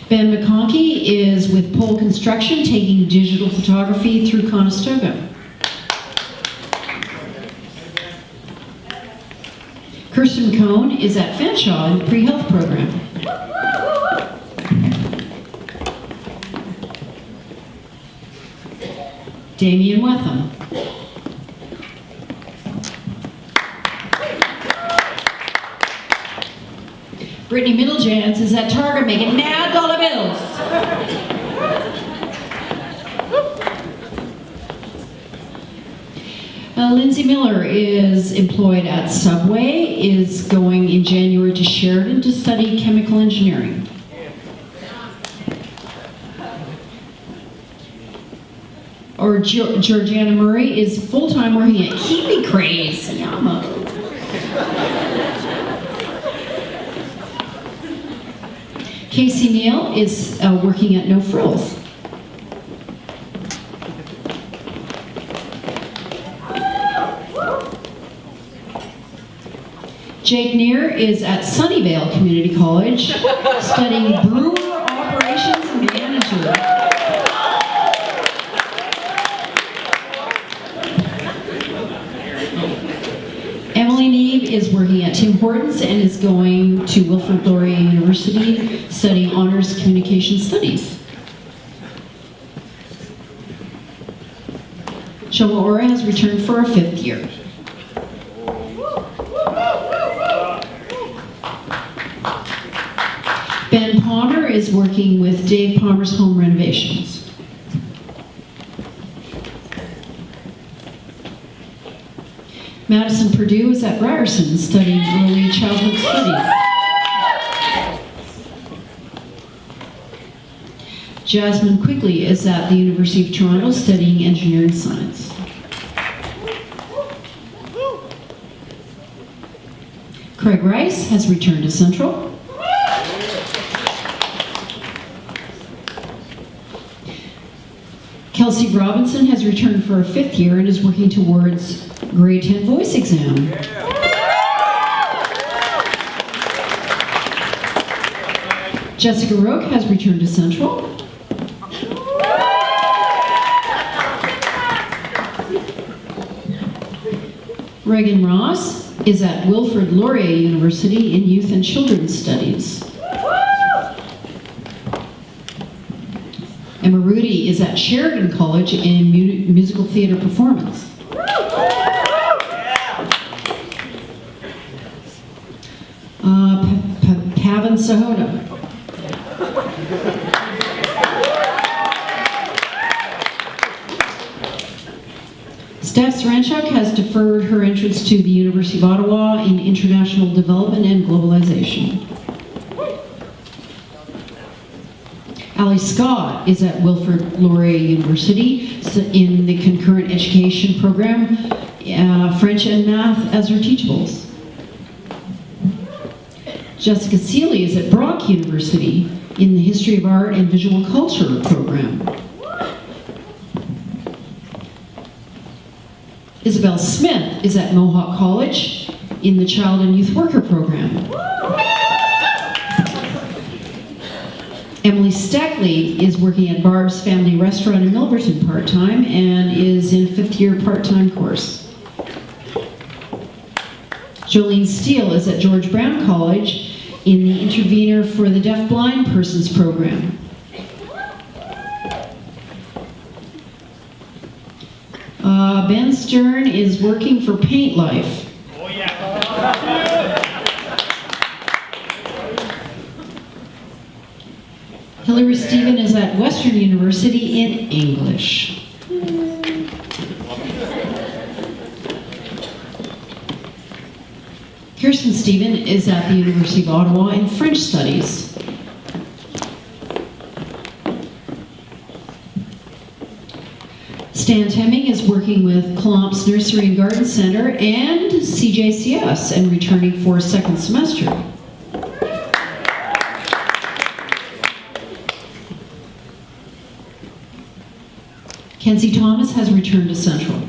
Ben McConkey is with Pole Construction taking digital photography through Conestoga. Kirsten McCone is at Fanshawe in the pre-health program. Damien Wetham. Brittany Middlejans is at Target making mad dollar bills. Lindsay Miller is employed at Subway, is going in January to Sheridan to study chemical engineering. Or Georgiana Murray is full-time working at Kiwi Craze. Yamo. Casey Neal is working at No Frills. Jake Neer is at Sunnyvale Community College studying brewer operations and manager. Emily Neebe is working at Tim Hortons and is going to Wilfrid Laurier University studying honors communication studies. Shoma Ora has returned for a 5th year. Ben Palmer is working with Dave Palmer's Home Renovations. Madison Purdue is at Ryerson studying early childhood studies. Jasmine Quigley is at the University of Toronto studying engineering science. Craig Rice has returned to Central. Kelsey Robinson has returned for a 5th year and is working towards grade 10 voice exam. Jessica Rook has returned to Central. Reagan Ross is at Wilfrid Laurier University in Youth and Children's Studies. Emma Rudy is at Sheridan College in musical theater performance. Pavan Sahota. Steph Sranchuk has deferred her entrance to the University of Ottawa in International Development and Globalization. Ali Scott is at Wilfrid Laurier University in the concurrent education program, French and math as her teachables. Jessica Seeley is at Brock University in the History of Art and Visual Culture program. Isabel Smith is at Mohawk College in the Child and Youth Worker program. Emily Steckley is working at Barb's Family Restaurant in Milverton part-time and is in 5th year part-time course. Jolene Steele is at George Brown College in the Intervenor for the Deaf-Blind Persons program. Ben Stern is working for Paint Life. Oh, yeah. Hillary Stephen is at Western University in English. Kirsten Stephen is at the University of Ottawa in French Studies. Stan Hemming is working with Clamps Nursery and Garden Center and CJCS and returning for second semester. Kenzie Thomas has returned to Central.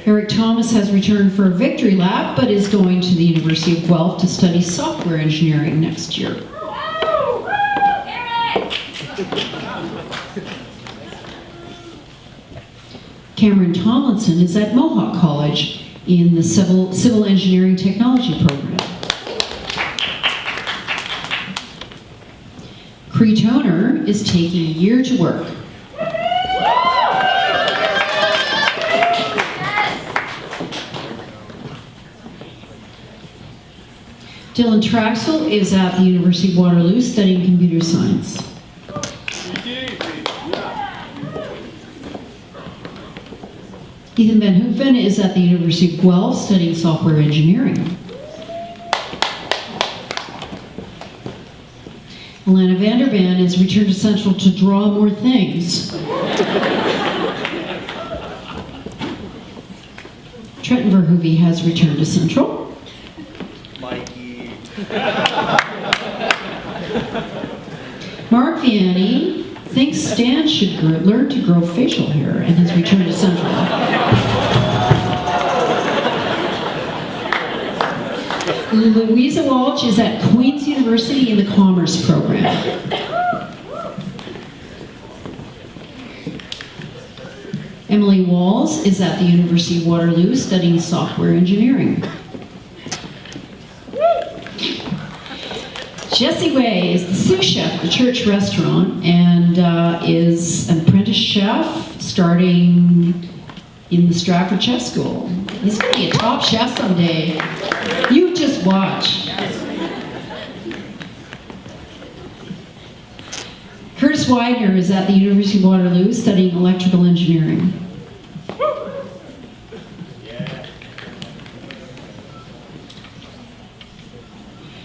Eric Thomas has returned for a victory lap, but is going to the University of Guelph to study software engineering next year. Cameron Tomlinson is at Mohawk College in the Civil Engineering Technology program. Cree Toner is taking a year to work. Dylan Traxel is at the University of Waterloo studying computer science. Ethan Van Hoofen is at the University of Guelph studying software engineering. Alana Vandervan has returned to Central to draw more things. Trenton Verhoeven has returned to Central. Mark Vianney thinks Stan should learn to grow facial hair and has returned to Central. Louisa Walsh is at Queen's University in the Commerce program. Emily Walls is at the University of Waterloo studying software engineering. Jessie Way is the sous chef at the church restaurant and is an apprentice chef starting in the Stratford Chef School. He's going to be a top chef someday. You just watch. Curtis Widener is at the University of Waterloo studying electrical engineering.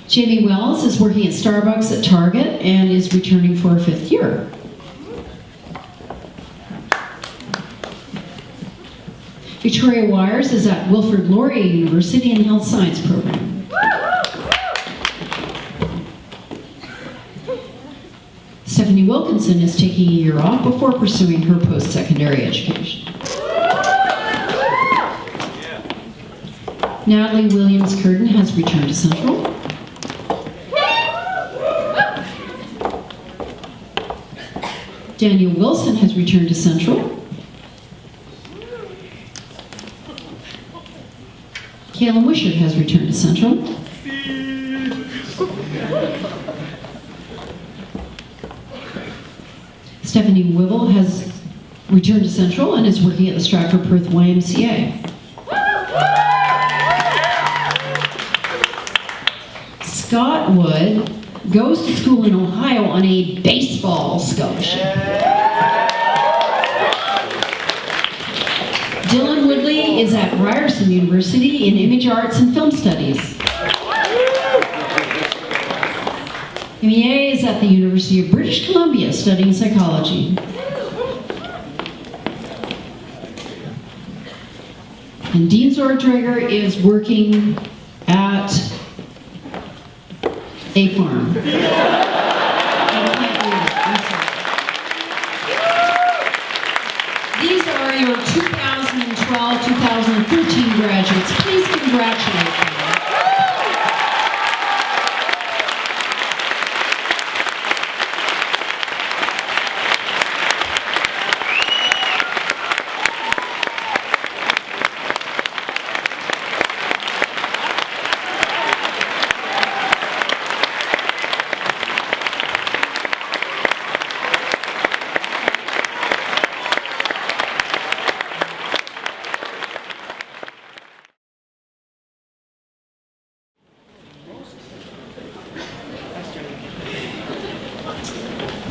Jamie Wells is working at Starbucks at Target and is returning for her 5th year. Victoria Wires is at Wilfrid Laurier University in the Health Science program. Stephanie Wilkinson is taking a year off before pursuing her post-secondary education. Natalie Williams-Curtin has returned to Central. Daniel Wilson has returned to Central. Kayla Wishart has returned to Central. Stephanie Wibble has returned to Central and is working at the Stratford Perth YMCA. Scott Wood goes to school in Ohio on a baseball scholarship. Dylan Woodley is at Ryerson University in Image Arts and Film Studies. MEA is at the University of British Columbia studying psychology. And Dean Zortrager is working at a farm. These are your 2012-2013 graduates. Please congratulate them.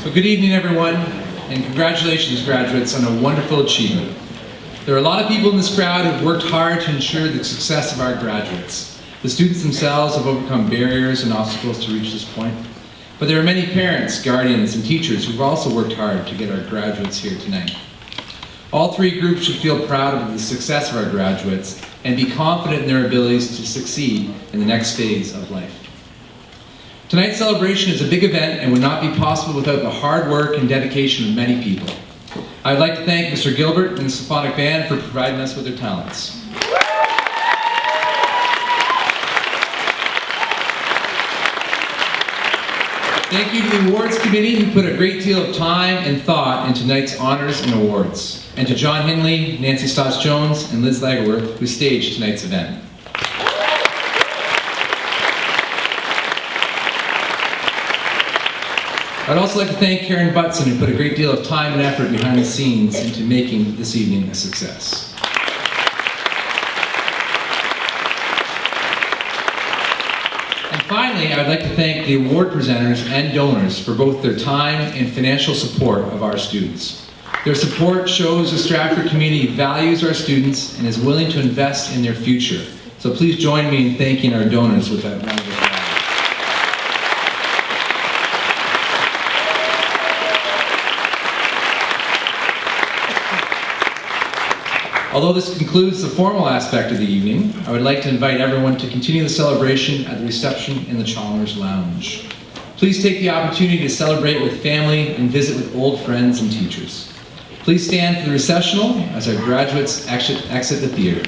So good evening, everyone, and congratulations, graduates, on a wonderful achievement. There are a lot of people in this crowd who have worked hard to ensure the success of our graduates. The students themselves have overcome barriers and obstacles to reach this point. But there are many parents, guardians, and teachers who've also worked hard to get our graduates here tonight. All three groups should feel proud of the success of our graduates and be confident in their abilities to succeed in the next phase of life. Tonight's celebration is a big event and would not be possible without the hard work and dedication of many people. I would like to thank Mr. Gilbert and the Symphonic Band for providing us with their talents. Thank you to the awards committee who put a great deal of time and thought into tonight's honors and awards. And to John Hinley, Nancy Stotts-Jones, and Liz Lagerworth who staged tonight's event. I'd also like to thank Karen Butson, who put a great deal of time and effort behind the scenes into making this evening a success. And finally, I'd like to thank the award presenters and donors for both their time and financial support of our students. Their support shows the Stratford community values our students and is willing to invest in their future. So please join me in thanking our donors with that round of applause. Although this concludes the formal aspect of the evening, I would like to invite everyone to continue the celebration at the reception in the Chalmers Lounge. Please take the opportunity to celebrate with family and visit with old friends and teachers. Please stand for the recessional as our graduates exit the theater.